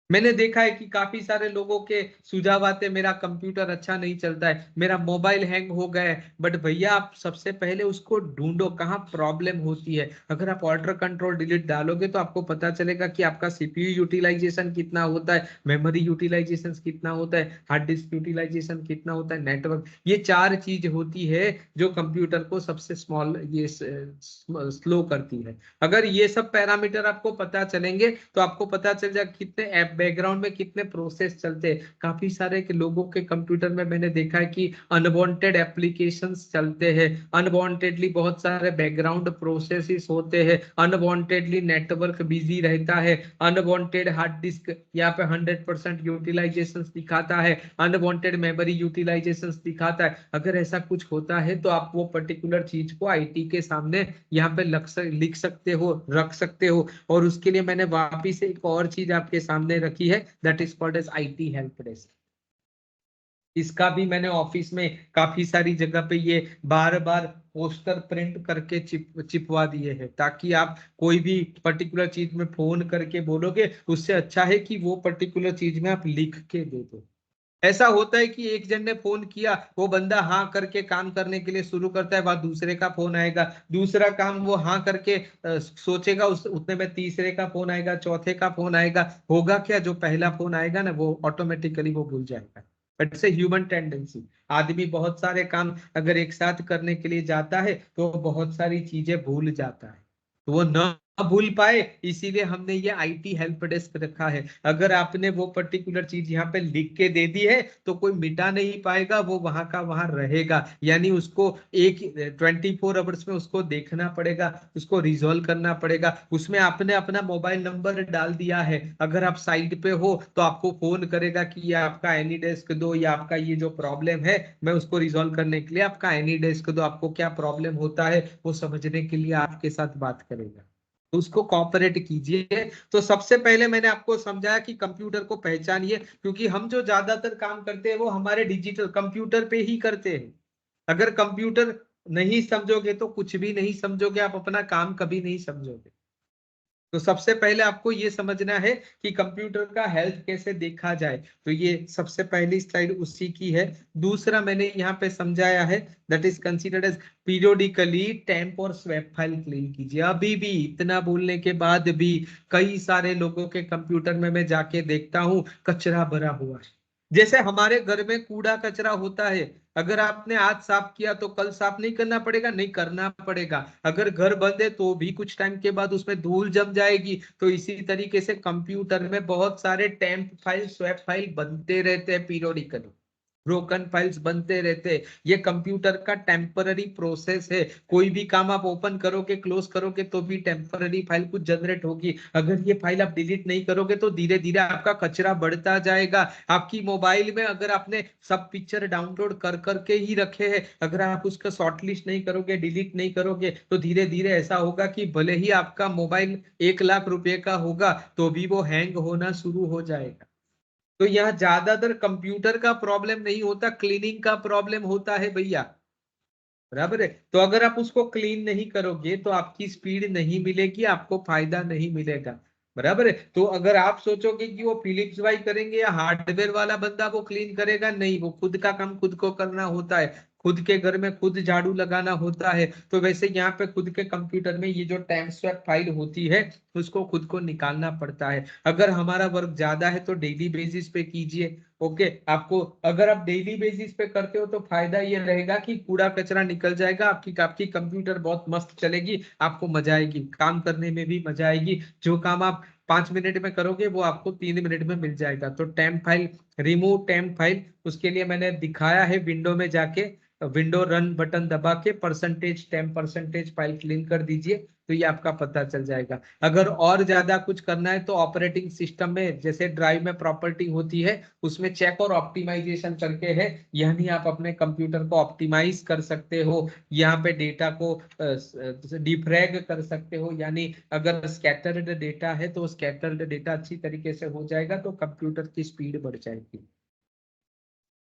मैंने देखा है कि काफी सारे लोगों के सुझाव आते, मेरा कंप्यूटर अच्छा नहीं चलता है, मेरा मोबाइल हैंग हो गया है, बट भैया आप सबसे पहले उसको ढूंढो कहाँ प्रॉब्लम होती है। अगर आप ऑल्टर कंट्रोल डिलीट डालोगे तो आपको पता चलेगा कि आपका सीपीयू यूटिलाइजेशन कितना होता है, मेमोरी यूटिलाइजेशन कितना होता है, हार्ड डिस्क यूटिलाइजेशन कितना होता है, नेटवर्क, ये 4 चीज होती है जो कंप्यूटर को सबसे स्मॉल ये स्लो करती है। अगर ये सब पैरामीटर आपको पता चलेंगे तो आपको पता चल जाए कितने ऐप बैकग्राउंड में कितने प्रोसेस चलते हैं। काफी सारे के लोगों के कंप्यूटर में मैंने देखा है कि अनवांटेड एप्लीकेशंस चलते हैं, अनवांटेडली बहुत सारे बैकग्राउंड प्रोसेसेस होते हैं, अनवांटेडली नेटवर्क बिजी रहता है, अनवांटेड हार्ड डिस्क यहाँ पे 100% यूटिलाइजेशन दिखाता है, अनवांटेड मेमोरी यूटिलाइजेशन दिखाता है। अगर ऐसा कुछ होता है तो आप वो पर्टिकुलर चीज को आईटी के सामने यहाँ पे लिख सकते हो, रख सकते हो, और उसके लिए मैंने वापिस एक और चीज आपके सामने रखी है, that is called as IT help desk. इसका भी मैंने ऑफिस में काफी सारी जगह पे ये बार बार पोस्टर प्रिंट करके चिपवा दिए हैं, ताकि आप कोई भी पर्टिकुलर चीज में फोन करके बोलोगे, उससे अच्छा है कि वो पर्टिकुलर चीज में आप लिख के दे दो। ऐसा होता है कि एक जन ने फोन किया, वो बंदा हाँ करके काम करने के लिए शुरू करता है, बाद दूसरे का फोन आएगा, दूसरा काम वो हाँ करके सोचेगा, उस उतने में तीसरे का फोन आएगा, चौथे का फोन आएगा, होगा क्या, जो पहला फोन आएगा ना वो ऑटोमेटिकली वो भूल जाएगा। बट से ह्यूमन टेंडेंसी, आदमी बहुत सारे काम अगर एक साथ करने के लिए जाता है तो बहुत सारी चीजें भूल जाता है, तो वो न भूल पाए, इसीलिए हमने ये आईटी हेल्प डेस्क रखा है। अगर आपने वो पर्टिकुलर चीज यहाँ पे लिख के दे दी है तो कोई मिटा नहीं पाएगा, वो वहां का वहां रहेगा, यानी उसको एक 24 आवर्स में उसको देखना पड़ेगा, उसको रिजॉल्व करना पड़ेगा। उसमें आपने अपना मोबाइल नंबर डाल दिया है, अगर आप साइड पे हो तो आपको फोन करेगा कि ये आपका एनी डेस्क दो, या आपका ये जो प्रॉब्लम है मैं उसको रिजॉल्व करने के लिए आपका एनी डेस्क दो, आपको क्या प्रॉब्लम होता है वो समझने के लिए आपके साथ बात करेगा, तो उसको कॉपरेट कीजिए। तो सबसे पहले मैंने आपको समझाया कि कंप्यूटर को पहचानिए, क्योंकि हम जो ज्यादातर काम करते हैं वो हमारे डिजिटल कंप्यूटर पे ही करते हैं। अगर कंप्यूटर नहीं समझोगे तो कुछ भी नहीं समझोगे, आप अपना काम कभी नहीं समझोगे। तो सबसे पहले आपको ये समझना है कि कंप्यूटर का हेल्थ कैसे देखा जाए, तो ये सबसे पहली स्लाइड उसी की है। दूसरा मैंने यहाँ पे समझाया है, that is considered as periodically temp और स्वैप फाइल क्लीन कीजिए। अभी भी इतना बोलने के बाद भी कई सारे लोगों के कंप्यूटर में मैं जाके देखता हूँ कचरा भरा हुआ है। जैसे हमारे घर में कूड़ा कचरा होता है, अगर आपने आज साफ किया तो कल साफ नहीं करना पड़ेगा, नहीं करना पड़ेगा। अगर घर बंद है तो भी कुछ टाइम के बाद उसमें धूल जम जाएगी। तो इसी तरीके से कंप्यूटर में बहुत सारे टेम्प फाइल स्वैप फाइल बनते रहते हैं, पीरियोडिकली ब्रोकन फाइल्स बनते रहते हैं। ये कंप्यूटर का टेम्पररी प्रोसेस है, कोई भी काम आप ओपन करोगे क्लोज करोगे तो भी टेम्पररी फाइल कुछ जनरेट होगी। अगर ये फाइल आप डिलीट नहीं करोगे तो धीरे धीरे आपका कचरा बढ़ता जाएगा। आपकी मोबाइल में अगर आपने सब पिक्चर डाउनलोड कर करके ही रखे हैं, अगर आप उसका शॉर्ट लिस्ट नहीं करोगे, डिलीट नहीं करोगे, तो धीरे धीरे ऐसा होगा कि भले ही आपका मोबाइल 1 लाख रुपए का होगा तो भी वो हैंग होना शुरू हो जाएगा। तो यहाँ ज्यादातर कंप्यूटर का प्रॉब्लम नहीं होता, क्लीनिंग का प्रॉब्लम होता है भैया, बराबर है। तो अगर आप उसको क्लीन नहीं करोगे तो आपकी स्पीड नहीं मिलेगी, आपको फायदा नहीं मिलेगा, बराबर है। तो अगर आप सोचोगे कि वो फिलिप्स भाई करेंगे या हार्डवेयर वाला बंदा वो क्लीन करेगा, नहीं, वो खुद का काम खुद को करना होता है, खुद के घर में खुद झाड़ू लगाना होता है। तो वैसे यहाँ पे खुद के कंप्यूटर में ये जो टाइम स्वैप फाइल होती है उसको खुद को निकालना पड़ता है। अगर हमारा वर्क ज्यादा है तो डेली बेसिस पे कीजिए। ओके, आपको अगर आप डेली बेसिस पे करते हो तो फायदा ये रहेगा कि कूड़ा कचरा निकल जाएगा, आपकी आपकी कंप्यूटर बहुत मस्त चलेगी, आपको मजा आएगी, काम करने में भी मजा आएगी। जो काम आप 5 मिनट में करोगे वो आपको 3 मिनट में मिल जाएगा। तो temp file, remove temp file, उसके लिए मैंने दिखाया है, विंडो में जाके विंडो रन बटन दबा के percentage temp percentage file clean कर दीजिए, तो ये आपका पता चल जाएगा। अगर और ज्यादा कुछ करना है तो ऑपरेटिंग सिस्टम में जैसे ड्राइव में प्रॉपर्टी होती है उसमें चेक और ऑप्टिमाइजेशन करके है, यानी आप अपने कंप्यूटर को ऑप्टिमाइज कर सकते हो, यहाँ पे डेटा को डिफ्रैग कर सकते हो, यानी अगर स्कैटर्ड डेटा है तो स्कैटर्ड डेटा अच्छी तरीके से हो जाएगा तो कंप्यूटर की स्पीड बढ़ जाएगी।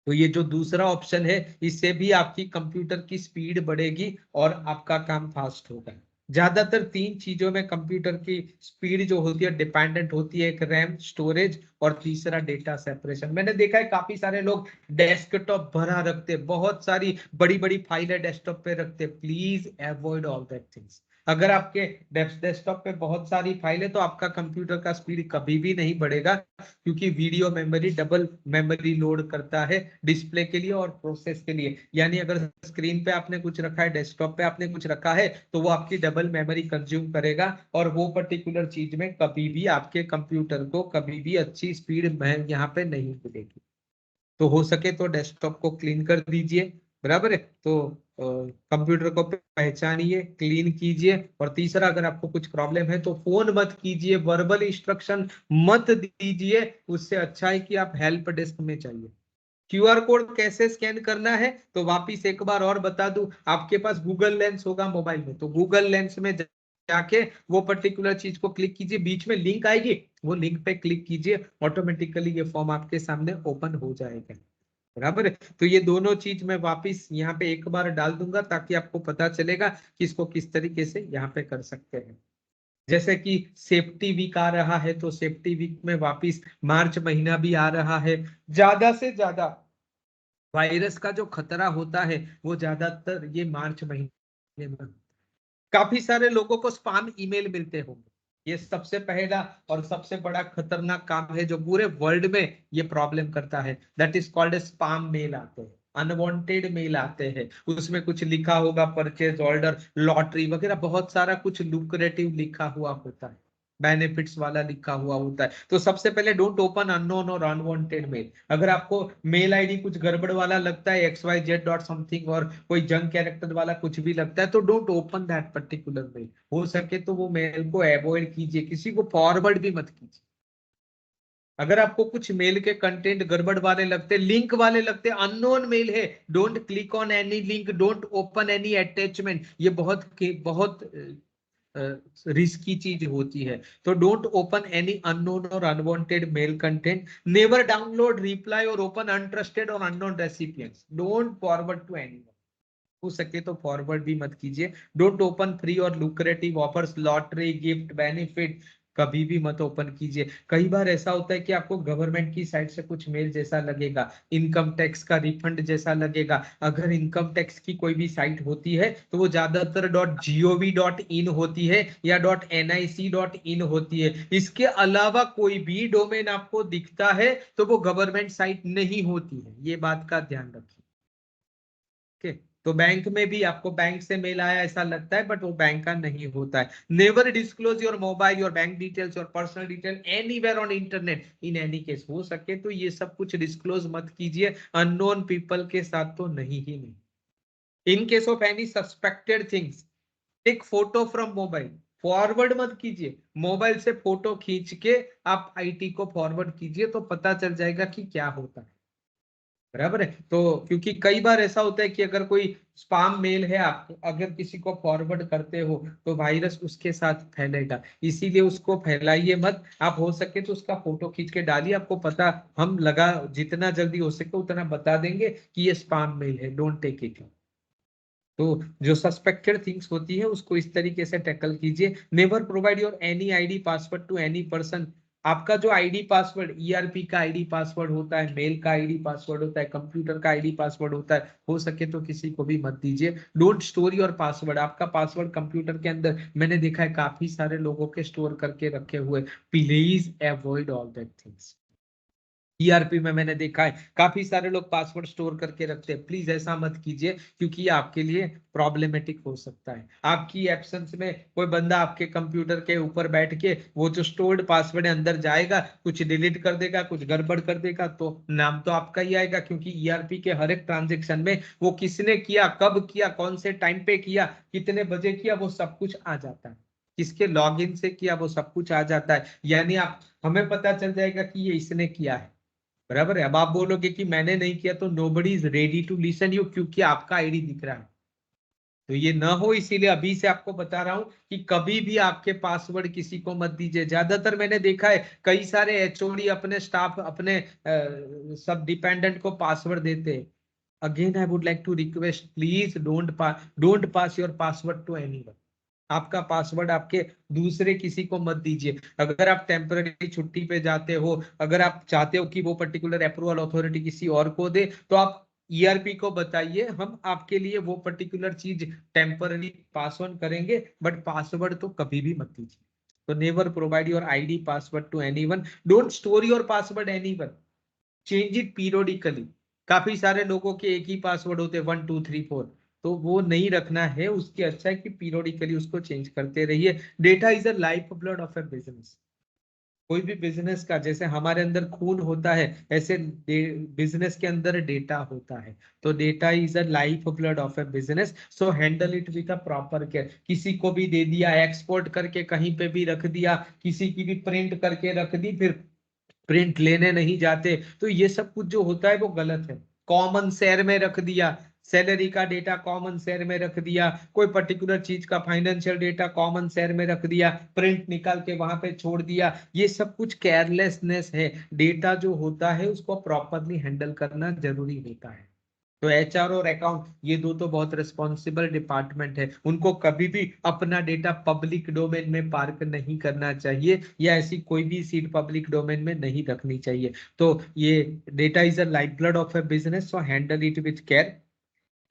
तो ये जो दूसरा ऑप्शन है इससे भी आपकी कंप्यूटर की स्पीड बढ़ेगी और आपका काम फास्ट होगा। ज्यादातर 3 चीजों में कंप्यूटर की स्पीड जो होती है डिपेंडेंट होती है, एक रैम, स्टोरेज और तीसरा डेटा सेपरेशन। मैंने देखा है काफी सारे लोग डेस्कटॉप भरा रखते, बहुत सारी बड़ी बड़ी फाइलें डेस्कटॉप पे रखते, please avoid all that things. अगर आपके डेस्कटॉप पे बहुत सारी फाइलें तो आपका कंप्यूटर का स्पीड कभी भी नहीं बढ़ेगा, क्योंकि video memory double memory load करता है डिस्प्ले के लिए और प्रोसेस के लिए। यानी अगर स्क्रीन पे आपने कुछ रखा है, डेस्कटॉप पे आपने कुछ रखा है, तो वो आपकी डबल मेमोरी कंज्यूम करेगा और वो पर्टिकुलर चीज में कभी भी आपके कंप्यूटर को कभी भी अच्छी स्पीड यहाँ पे नहीं मिलेगी। तो हो सके तो डेस्कटॉप को क्लीन कर दीजिए, बराबर है। तो कंप्यूटर को पहचानिए, क्लीन कीजिए। और तीसरा, अगर आपको कुछ प्रॉब्लम है तो फोन मत कीजिए, वर्बल इंस्ट्रक्शन मत दीजिए, उससे अच्छा है कि आप हेल्प डेस्क में जाइए। क्यूआर कोड कैसे स्कैन करना है तो वापिस एक बार और बता दूं, आपके पास गूगल लेंस होगा मोबाइल में, तो गूगल लेंस में जाके वो पर्टिकुलर चीज को क्लिक कीजिए, बीच में लिंक आएगी, वो लिंक पे क्लिक कीजिए, ऑटोमेटिकली ये फॉर्म आपके सामने ओपन हो जाएगा। बराबर है। तो ये दोनों चीज मैं वापिस यहाँ पे एक बार डाल दूंगा ताकि आपको पता चलेगा कि इसको किस तरीके से यहाँ पे कर सकते हैं। जैसे कि सेफ्टी वीक आ रहा है तो सेफ्टी वीक में वापिस मार्च महीना भी आ रहा है। ज्यादा से ज्यादा वायरस का जो खतरा होता है वो ज्यादातर ये मार्च महीने में। काफी सारे लोगों को स्पैम ईमेल मिलते होंगे। ये सबसे पहला और सबसे बड़ा खतरनाक काम है जो पूरे वर्ल्ड में ये प्रॉब्लम करता है। That is called spam mail आते हैं, अनवांटेड मेल आते हैं। उसमें कुछ लिखा होगा, परचेज ऑर्डर, लॉटरी वगैरह, बहुत सारा कुछ लुक्रेटिव लिखा हुआ होता है, बेनिफिट्स वाला लिखा हुआ होता है। तो सबसे पहले डोंट ओपन अननोन और अनवांटेड मेल। अगर आपको मेल आईडी कुछ गड़बड़ वाला लगता है, XYZ डॉट समथिंग, और कोई जंक कैरेक्टर वाला कुछ भी लगता है, तो don't open that particular mail. हो सके तो वो मेल को अवॉइड कीजिए, किसी को फॉरवर्ड भी मत कीजिए। अगर आपको कुछ मेल के कंटेंट गड़बड़ वाले लगते, लिंक वाले लगते, अननोन मेल है, don't click on any link, don't open any attachment. ये बहुत बहुत रिस्की चीज होती है। तो डोंट ओपन एनी अननोन और unwanted mail content. Never download, reply और ओपन अनट्रस्टेड और unknown recipients. Don't forward to anyone. हो सके तो फॉरवर्ड भी मत कीजिए। डोंट ओपन फ्री और lucrative offers, lottery, gift, benefit, कभी भी मत ओपन कीजिए। कई बार ऐसा होता है कि आपको गवर्नमेंट की साइड से कुछ मेल जैसा लगेगा, इनकम टैक्स का रिफंड जैसा लगेगा। अगर इनकम टैक्स की कोई भी साइट होती है तो वो ज्यादातर .gov.in होती है या .nic.in होती है। इसके अलावा कोई भी डोमेन आपको दिखता है तो वो गवर्नमेंट साइट नहीं होती है, ये बात का ध्यान रखिए। ओके। तो बैंक में भी आपको बैंक से मेल आया ऐसा लगता है, बट वो बैंक का नहीं होता है। Never disclose your mobile, your bank details, your personal detail anywhere on internet in any case. हो सके तो ये सब कुछ डिस्क्लोज मत कीजिए, अननोन पीपल के साथ तो नहीं ही नहीं। In case of any suspected things, take photo from mobile. Forward मत कीजिए, मोबाइल से फोटो खींच के आप IT को फॉरवर्ड कीजिए तो पता चल जाएगा कि क्या होता है। बराबर है। तो क्योंकि कई बार ऐसा होता है कि अगर कोई स्पैम मेल है, आप अगर किसी को फॉरवर्ड करते हो तो वायरस उसके साथ फैलेगा, इसीलिए उसको फैलाइए मत। आप हो सके तो उसका फोटो खींच के डालिए, आपको पता, हम लगा जितना जल्दी हो सके उतना बता देंगे कि ये स्पैम मेल है, डोंट टेक इट। तो जो सस्पेक्टेड थिंग्स होती है उसको इस तरीके से टैकल कीजिए। Never provide your any ID password to any person. आपका जो ID पासवर्ड, ERP का ID पासवर्ड होता है, मेल का ID पासवर्ड होता है, कंप्यूटर का ID पासवर्ड होता है, हो सके तो किसी को भी मत दीजिए। Don't store your password. आपका पासवर्ड कंप्यूटर के अंदर मैंने देखा है काफी सारे लोगों के स्टोर करके रखे हुए। Please avoid all that things. ERP में मैंने देखा है काफी सारे लोग पासवर्ड स्टोर करके रखते हैं। प्लीज ऐसा मत कीजिए, क्योंकि ये आपके लिए प्रॉब्लमेटिक हो सकता है। आपकी एब्सेंस में कोई बंदा आपके कंप्यूटर के ऊपर बैठ के वो जो स्टोर्ड पासवर्ड है अंदर जाएगा, कुछ डिलीट कर देगा, कुछ गड़बड़ कर देगा, तो नाम तो आपका ही आएगा। क्योंकि ERP के हर एक ट्रांजेक्शन में वो किसने किया, कब किया, कौन से टाइम पे किया, कितने बजे किया, वो सब कुछ आ जाता है। किसके लॉगिन से किया वो सब कुछ आ जाता है। यानी आप, हमें पता चल जाएगा कि ये इसने किया है। बराबर है। अब आप बोलोगे कि मैंने नहीं किया तो nobody is ready to listen you, क्योंकि आपका ID दिख रहा है। तो ये ना हो, इसीलिए अभी से आपको बता रहा हूं कि कभी भी आपके पासवर्ड किसी को मत दीजिए। ज्यादातर मैंने देखा है कई सारे HOD अपने स्टाफ, अपने सब डिपेंडेंट को पासवर्ड देते हैं। Again I would like to request, please don't pass your password to anyone. आपका पासवर्ड आपके दूसरे किसी को मत दीजिए। अगर आप टेम्पररी छुट्टी पे जाते हो, अगर आप चाहते हो कि वो पर्टिकुलर अप्रूवल अथॉरिटी किसी और को दे, तो आप ERP को बताइए, हम आपके लिए वो पर्टिकुलर चीज टेम्पररी पास ऑन करेंगे, बट पासवर्ड तो कभी भी मत दीजिए। तो never provide your ID password to anyone. Don't store your password anyone, change it periodically. काफी सारे लोगों के एक ही पासवर्ड होते हैं, 1 2 3 4। तो वो नहीं रखना है, उसकी अच्छा है कि पीरियोडिकली उसको चेंज करते रहिए। Data is a life blood of A business. कोई भी बिजनेस का, जैसे हमारे अंदर खून होता है, ऐसे बिजनेस के अंदर डेटा होता है। तो data is a life blood of A business, so handle it with a proper care. किसी को भी दे दिया, एक्सपोर्ट करके कहीं पे भी रख दिया, किसी की भी प्रिंट करके रख दी, फिर प्रिंट लेने नहीं जाते, तो ये सब कुछ जो होता है वो गलत है। कॉमन शेयर में रख दिया, सैलरी का डेटा कॉमन सेल में रख दिया, कोई पर्टिकुलर चीज का फाइनेंशियल डेटा कॉमन सेल में रख दिया, प्रिंट निकाल के वहां पे छोड़ दिया, ये सब कुछ केयरलेसनेस है। डेटा जो होता है उसको प्रॉपरली हैंडल करना जरूरी होता है। तो एचआर और अकाउंट ये दो तो बहुत रिस्पॉन्सिबल डिपार्टमेंट है, उनको कभी भी अपना डेटा पब्लिक डोमेन में पार्क नहीं करना चाहिए, या ऐसी कोई भी सीट पब्लिक डोमेन में नहीं रखनी चाहिए। तो ये data is a life blood of a business, so handle it with care.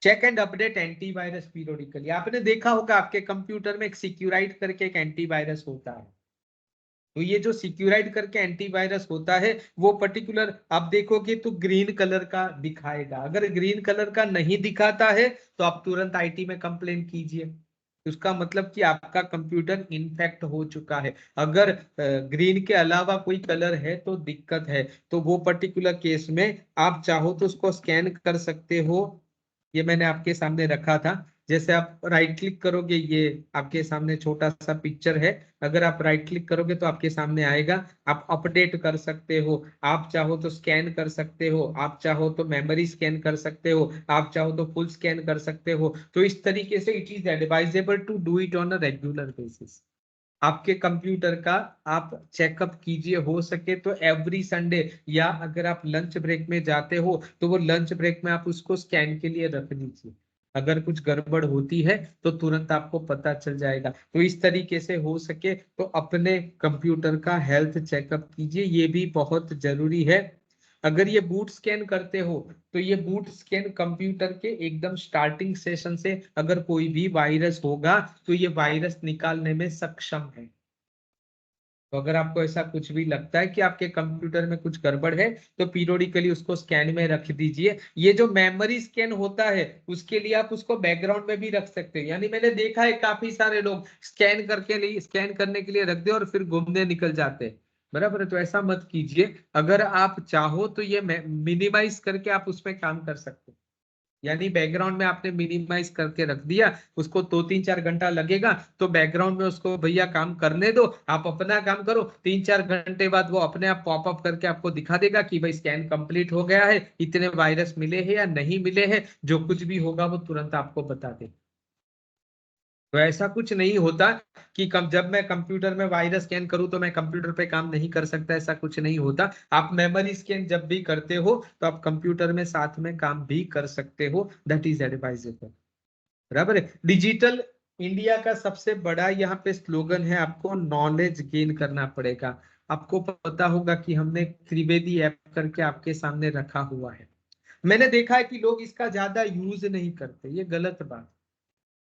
Check and update antivirus periodically. आपने देखा होगा आपके कंप्यूटर में एक सिक्योराइट करके एक एंटीवायरस होता है। तो ये जो सिक्योराइट करके एंटीवायरस होता है वो पर्टिकुलर आप देखोगे तो ग्रीन कलर का दिखाएगा। अगर ग्रीन कलर का नहीं दिखाता है तो आप तुरंत आईटी में कंप्लेन कीजिए, उसका मतलब कि आपका कंप्यूटर इन्फेक्ट हो चुका है। अगर ग्रीन के अलावा कोई कलर है तो दिक्कत है। तो वो पर्टिकुलर केस में आप चाहो तो उसको स्कैन कर सकते हो। ये मैंने आपके सामने रखा था। जैसे आप राइट क्लिक करोगे, ये आपके सामने छोटा सा पिक्चर है। अगर आप राइट क्लिक करोगे तो आपके सामने आएगा। आप अपडेट कर सकते हो, आप चाहो तो स्कैन कर सकते हो, आप चाहो तो मेमोरी स्कैन कर सकते हो, आप चाहो तो फुल स्कैन कर सकते हो। तो इस तरीके से it is advisable to do it on a regular basis. आपके कंप्यूटर का आप चेकअप कीजिए, हो सके तो एवरी संडे, या अगर आप लंच ब्रेक में जाते हो तो वो लंच ब्रेक में आप उसको स्कैन के लिए रख लीजिए। अगर कुछ गड़बड़ होती है तो तुरंत आपको पता चल जाएगा। तो इस तरीके से हो सके तो अपने कंप्यूटर का हेल्थ चेकअप कीजिए, ये भी बहुत जरूरी है। अगर ये बूट स्कैन करते हो तो ये बूट स्कैन कंप्यूटर के एकदम स्टार्टिंग सेशन से अगर कोई भी वायरस होगा तो ये वायरस निकालने में सक्षम है। तो अगर आपको ऐसा कुछ भी लगता है कि आपके कंप्यूटर में कुछ गड़बड़ है तो पीरियोडिकली उसको स्कैन में रख दीजिए। ये जो मेमोरी स्कैन होता है उसके लिए आप उसको बैकग्राउंड में भी रख सकते हैं। यानी मैंने देखा है काफी सारे लोग स्कैन करके लिए स्कैन करने के लिए रख दे और फिर घूमने निकल जाते हैं। बराबर है, तो ऐसा मत कीजिए। अगर आप चाहो तो ये मिनिमाइज करके आप उसमें काम कर सकते हैं। यानी बैकग्राउंड में आपने मिनिमाइज करके रख दिया, उसको 2-3-4 घंटा लगेगा तो बैकग्राउंड में उसको भैया काम करने दो, आप अपना काम करो। 3-4 घंटे बाद वो अपने आप पॉपअप करके आपको दिखा देगा कि भाई स्कैन कंप्लीट हो गया है, इतने वायरस मिले हैं या नहीं मिले हैं, जो कुछ भी होगा वो तुरंत आपको बता दे। तो ऐसा कुछ नहीं होता कि जब मैं कंप्यूटर में वायरस स्कैन करूं तो मैं कंप्यूटर पे काम नहीं कर सकता, ऐसा कुछ नहीं होता। आप मेमोरी स्कैन जब भी करते हो तो आप कंप्यूटर में साथ में काम भी कर सकते हो, दैट इज एडवाइजेबल। बराबर है। डिजिटल इंडिया का सबसे बड़ा यहाँ पे स्लोगन है, आपको नॉलेज गेन करना पड़ेगा। आपको पता होगा कि हमने त्रिवेदी ऐप करके आपके सामने रखा हुआ है। मैंने देखा है कि लोग इसका ज्यादा यूज नहीं करते, ये गलत बात।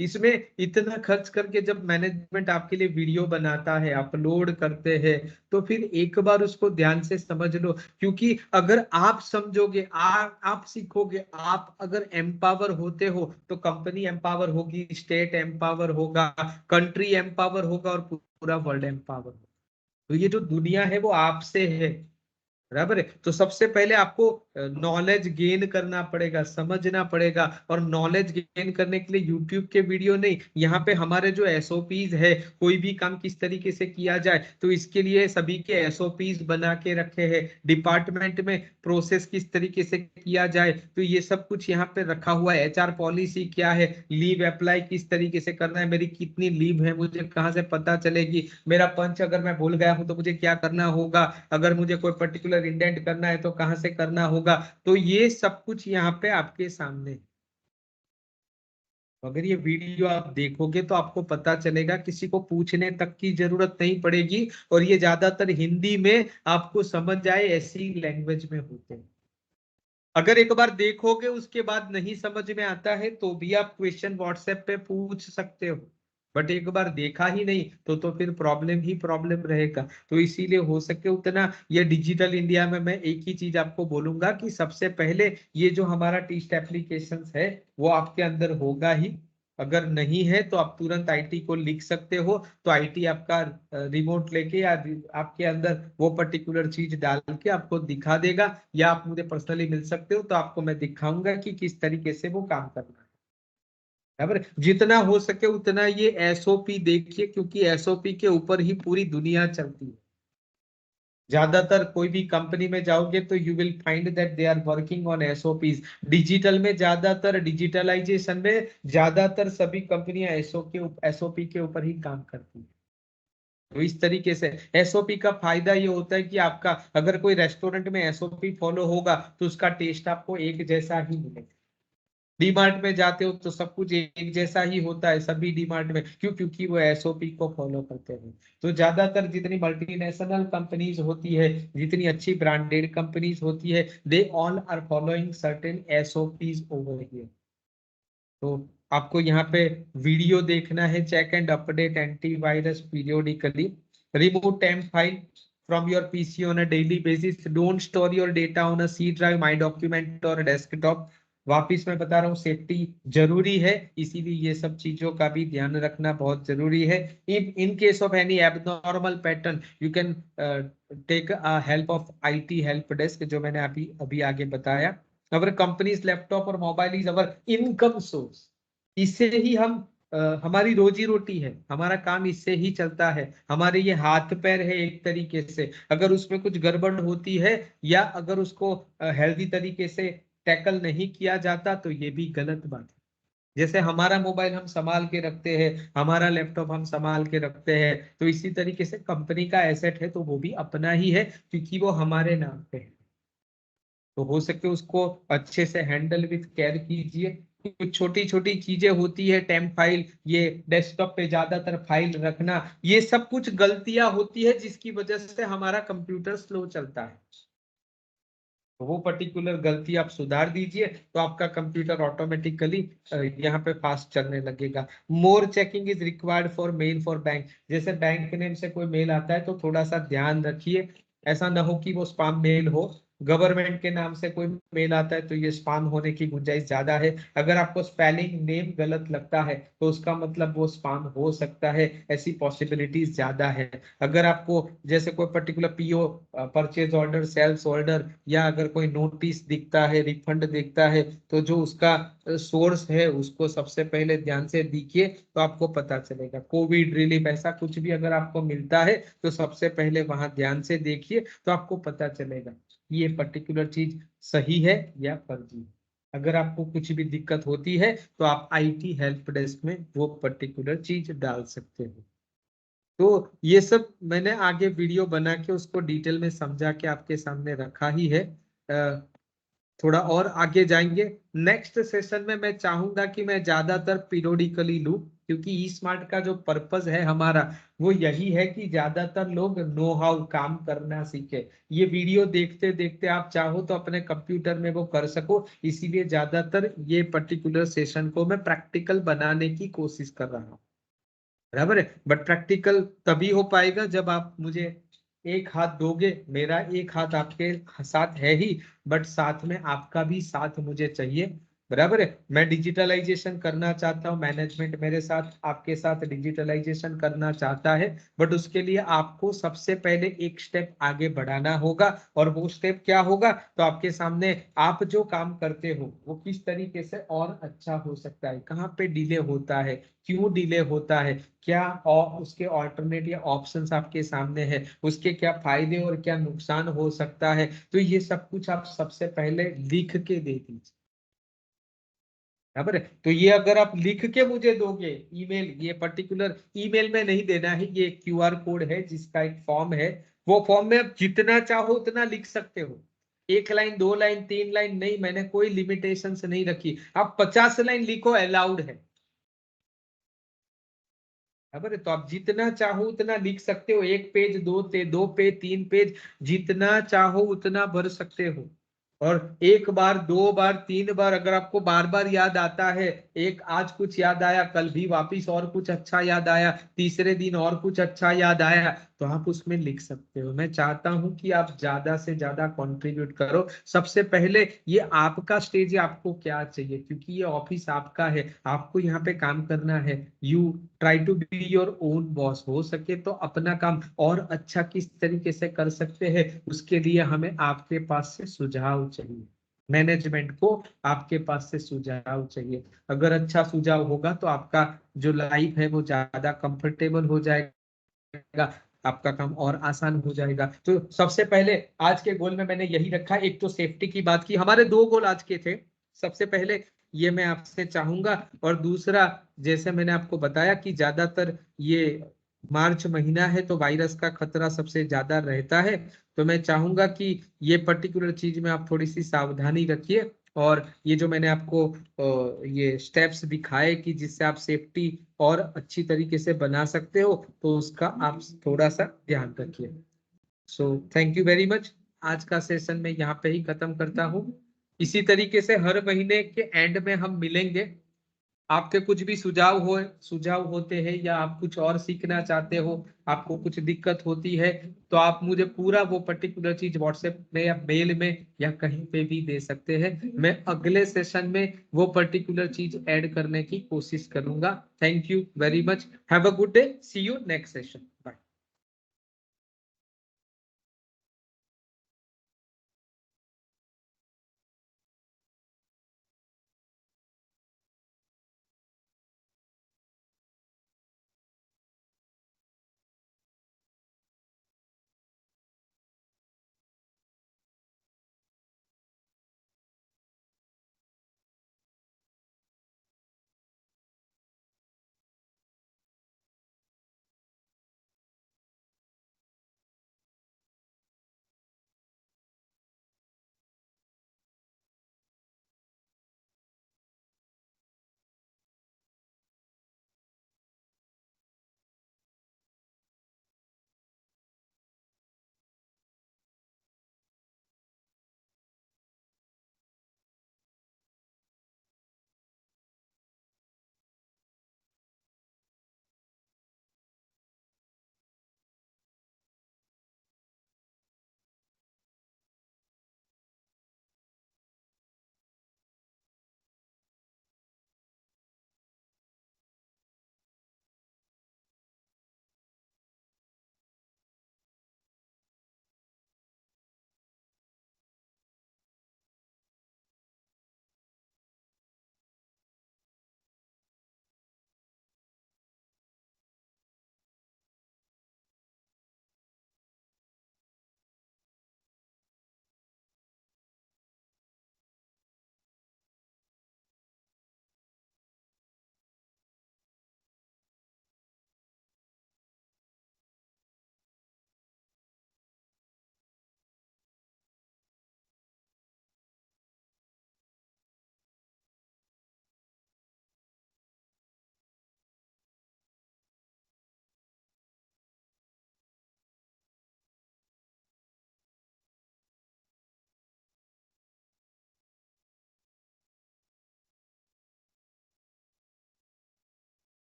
इसमें इतना खर्च करके जब मैनेजमेंट आपके लिए वीडियो बनाता है, अपलोड करते हैं, तो फिर एक बार उसको ध्यान से समझ लो। क्योंकि अगर आप समझोगे, आप सीखोगे, आप अगर एम्पावर होते हो तो कंपनी एम्पावर होगी, स्टेट एम्पावर होगा, कंट्री एम्पावर होगा और पूरा वर्ल्ड एम्पावर होगा। तो ये जो दुनिया है वो आपसे है। बराबर है। तो सबसे पहले आपको नॉलेज गेन करना पड़ेगा, समझना पड़ेगा। और नॉलेज गेन करने के लिए यूट्यूब के वीडियो नहीं, यहाँ पे हमारे जो एसओपीज है, कोई भी काम किस तरीके से किया जाए तो इसके लिए सभी के एसओपीज बना के रखे हैं। डिपार्टमेंट में प्रोसेस किस तरीके से किया जाए तो ये सब कुछ यहाँ पे रखा हुआ है। एचआर पॉलिसी क्या है, लीव अप्लाई किस तरीके से करना है, मेरी कितनी लीव है मुझे कहाँ से पता चलेगी, मेरा पंच अगर मैं भूल गया हूं तो मुझे क्या करना होगा, अगर मुझे कोई पर्टिकुलर इंडेंट करना है तो कहां से करना होगा। तो ये सब कुछ यहाँ पे आपके सामने है। तो अगर ये वीडियो आप देखोगे तो आपको पता चलेगा, किसी को पूछने तक की जरूरत नहीं पड़ेगी। और ये ज्यादातर हिंदी में आपको समझ जाए ऐसी लैंग्वेज में होते हैं। अगर एक बार देखोगे उसके बाद नहीं समझ में आता है तो भी आप क्वेश्चन व्हाट्सएप पे पूछ सकते हो। बट एक बार देखा ही नहीं तो फिर प्रॉब्लम ही प्रॉब्लम रहेगा। तो इसीलिए हो सके उतना ये डिजिटल इंडिया में मैं एक ही चीज आपको बोलूंगा कि सबसे पहले ये जो हमारा टीस्ट एप्लीकेशन है वो आपके अंदर होगा ही। अगर नहीं है तो आप तुरंत आईटी को लिख सकते हो, तो आईटी आपका रिमोट लेके या आपके अंदर वो पर्टिकुलर चीज डाल के आपको दिखा देगा। या आप मुझे पर्सनली मिल सकते हो तो आपको मैं दिखाऊंगा कि किस तरीके से वो काम करना है। बराबर, जितना हो सके उतना ये एसओपी देखिए, क्योंकि एसओपी के ऊपर ही पूरी दुनिया चलती है। ज्यादातर कोई भी कंपनी में जाओगे तो you will find that they are working on SOPs. Digital में ज्यादातर, डिजिटलाइजेशन में ज्यादातर सभी कंपनियां एसओपी के ऊपर ही काम करती है। तो इस तरीके से एसओपी का फायदा ये होता है कि आपका अगर कोई रेस्टोरेंट में एसओपी फॉलो होगा तो उसका टेस्ट आपको एक जैसा ही मिलेगा। डीमार्ट में जाते हो तो सब कुछ एक जैसा ही होता है सभी डीमार्ट में, क्यों? क्योंकि वो एसओपी को फॉलो करते हैं। तो ज्यादातर जितनी मल्टीनेशनल कंपनीज होती है, जितनी अच्छी ब्रांडेड कंपनीज होती है, they all are following certain SOPs over here. तो आपको यहाँ पे वीडियो देखना है, check and update antivirus periodically, remove temp file from your PC on a daily basis, don't store your data on a C drive, my document और desktop. वापिस मैं बता रहा हूँ, सेफ्टी जरूरी है, इसीलिए ये सब चीजों का भी ध्यान रखना बहुत जरूरी है। In case of any abnormal pattern you can take help of IT help desk, जो मैंने अभी अभी आगे बताया। अवर कंपनीज लैपटॉप और mobile is our income source, इससे ही हम हमारी रोजी रोटी है, हमारा काम इससे ही चलता है, हमारे ये हाथ पैर है एक तरीके से। अगर उसमें कुछ गड़बड़ होती है या अगर उसको हेल्दी तरीके से टैकल नहीं किया जाता तो ये भी गलत बात है। जैसे हमारा मोबाइल हम संभाल के रखते हैं, हमारा लैपटॉप हम संभाल के रखते हैं, तो इसी तरीके से कंपनी का एसेट है तो वो भी अपना ही है, क्योंकि वो हमारे नाम पे है। तो हो सके उसको अच्छे से हैंडल विथ केयर कीजिए। कुछ छोटी छोटी चीजें होती है, टेम्प फाइल, ये डेस्कटॉप पे ज्यादातर फाइल रखना, ये सब कुछ गलतियां होती है जिसकी वजह से हमारा कंप्यूटर स्लो चलता है। तो वो पर्टिकुलर गलती आप सुधार दीजिए तो आपका कंप्यूटर ऑटोमेटिकली यहाँ पे फास्ट चलने लगेगा। More checking is required for mail for bank, जैसे बैंक नेम से कोई मेल आता है तो थोड़ा सा ध्यान रखिए, ऐसा ना हो कि वो स्पैम मेल हो। गवर्नमेंट के नाम से कोई मेल आता है तो ये स्पैम होने की गुंजाइश ज्यादा है। अगर आपको स्पेलिंग नेम गलत लगता है तो उसका मतलब वो स्पैम हो सकता है, ऐसी पॉसिबिलिटीज ज्यादा है। अगर आपको जैसे कोई particular PO, purchase order, sales order, या अगर कोई नोटिस दिखता है, रिफंड दिखता है, तो जो उसका सोर्स है उसको सबसे पहले ध्यान से देखिए तो आपको पता चलेगा। कोविड रिलीफ, ऐसा कुछ भी अगर आपको मिलता है तो सबसे पहले वहां ध्यान से देखिए तो आपको पता चलेगा ये पर्टिकुलर चीज सही है या फर्जी है। अगर आपको कुछ भी दिक्कत होती है तो आप आईटी हेल्प डेस्क में वो पर्टिकुलर चीज डाल सकते हो। तो ये सब मैंने आगे वीडियो बना के उसको डिटेल में समझा के आपके सामने रखा ही है। थोड़ा और आगे जाएंगे नेक्स्ट सेशन में। मैं चाहूंगा कि मैं ज्यादातर पीरियोडिकली लूं, क्योंकि ई स्मार्ट का जो पर्पस है हमारा वो यही है कि ज्यादातर लोग नो हाउ काम करना सीखे। ये वीडियो देखते देखते आप चाहो तो अपने कंप्यूटर में वो कर सको, इसीलिए ज्यादातर ये पर्टिकुलर सेशन को मैं प्रैक्टिकल बनाने की कोशिश कर रहा हूँ। बराबर है, बट प्रैक्टिकल तभी हो पाएगा जब आप मुझे एक हाथ दोगे। मेरा एक हाथ आपके साथ है ही, बट साथ में आपका भी साथ मुझे चाहिए। बराबर है, मैं डिजिटलाइजेशन करना चाहता हूँ, मैनेजमेंट मेरे साथ आपके साथ डिजिटलाइजेशन करना चाहता है, बट उसके लिए आपको सबसे पहले एक स्टेप आगे बढ़ाना होगा। और वो स्टेप क्या होगा? तो आपके सामने आप जो काम करते हो वो किस तरीके से और अच्छा हो सकता है, कहाँ पे डिले होता है, क्यों डिले होता है, क्या और उसके ऑल्टरनेट या ऑप्शंस आपके सामने है, उसके क्या फायदे और क्या नुकसान हो सकता है। तो ये सब कुछ आप सबसे पहले लिख के दे दीजिए। बराबर है, तो ये अगर आप लिख के मुझे दोगे ईमेल, ये पर्टिकुलर ईमेल में नहीं देना है, ये क्यूआर कोड है जिसका एक फॉर्म है, वो फॉर्म में आप जितना चाहो उतना लिख सकते हो। एक लाइन, दो लाइन, तीन लाइन नहीं, मैंने कोई लिमिटेशंस नहीं रखी, आप 50 लाइन लिखो, अलाउड है। खबर है, तो आप जितना चाहो उतना लिख सकते हो, एक पेज, दो पेज, तीन पेज, जितना चाहो उतना भर सकते हो। और एक बार, दो बार, तीन बार, अगर आपको बार बार याद आता है, एक आज कुछ याद आया, कल भी वापिस और कुछ अच्छा याद आया, तीसरे दिन और कुछ अच्छा याद आया, तो आप उसमें लिख सकते हो। मैं चाहता हूं कि आप ज्यादा से ज्यादा कंट्रीब्यूट करो। सबसे पहले ये आपका स्टेज है, आपको क्या चाहिए, क्योंकि ये ऑफिस आपका है, आपको यहाँ पे काम करना है। You try to be your own boss. हो सके तो अपना काम और अच्छा किस तरीके से कर सकते हैं, उसके लिए हमें आपके पास से सुझाव चाहिए। मैनेजमेंट को आपके पास से सुझाव चाहिए। अगर अच्छा सुझाव होगा तो आपका जो लाइफ है वो ज्यादा कंफर्टेबल हो जाएगा, आपका काम और आसान हो जाएगा। तो सबसे पहले आज के गोल में मैंने यही रखा, एक तो सेफ्टी की बात की, हमारे 2 गोल आज के थे। सबसे पहले ये मैं आपसे चाहूंगा, और दूसरा जैसे मैंने आपको बताया कि ज्यादातर ये मार्च महीना है तो वायरस का खतरा सबसे ज्यादा रहता है, तो मैं चाहूंगा कि ये पर्टिकुलर चीज में आप थोड़ी सी सावधानी रखिए, और ये जो मैंने आपको ये स्टेप्स दिखाए कि जिससे आप सेफ्टी और अच्छी तरीके से बना सकते हो, तो उसका आप थोड़ा सा ध्यान रखिए। So thank you very much. आज का सेशन मैं यहाँ पे ही खत्म करता हूँ। इसी तरीके से हर महीने के एंड में हम मिलेंगे। आपके कुछ भी सुझाव होते हैं, या आप कुछ और सीखना चाहते हो, आपको कुछ दिक्कत होती है, तो आप मुझे पूरा वो पर्टिकुलर चीज व्हाट्सएप में या मेल में या कहीं पे भी दे सकते हैं। मैं अगले सेशन में वो पर्टिकुलर चीज ऐड करने की कोशिश करूंगा। Thank you very much. Have a good day. See you next session.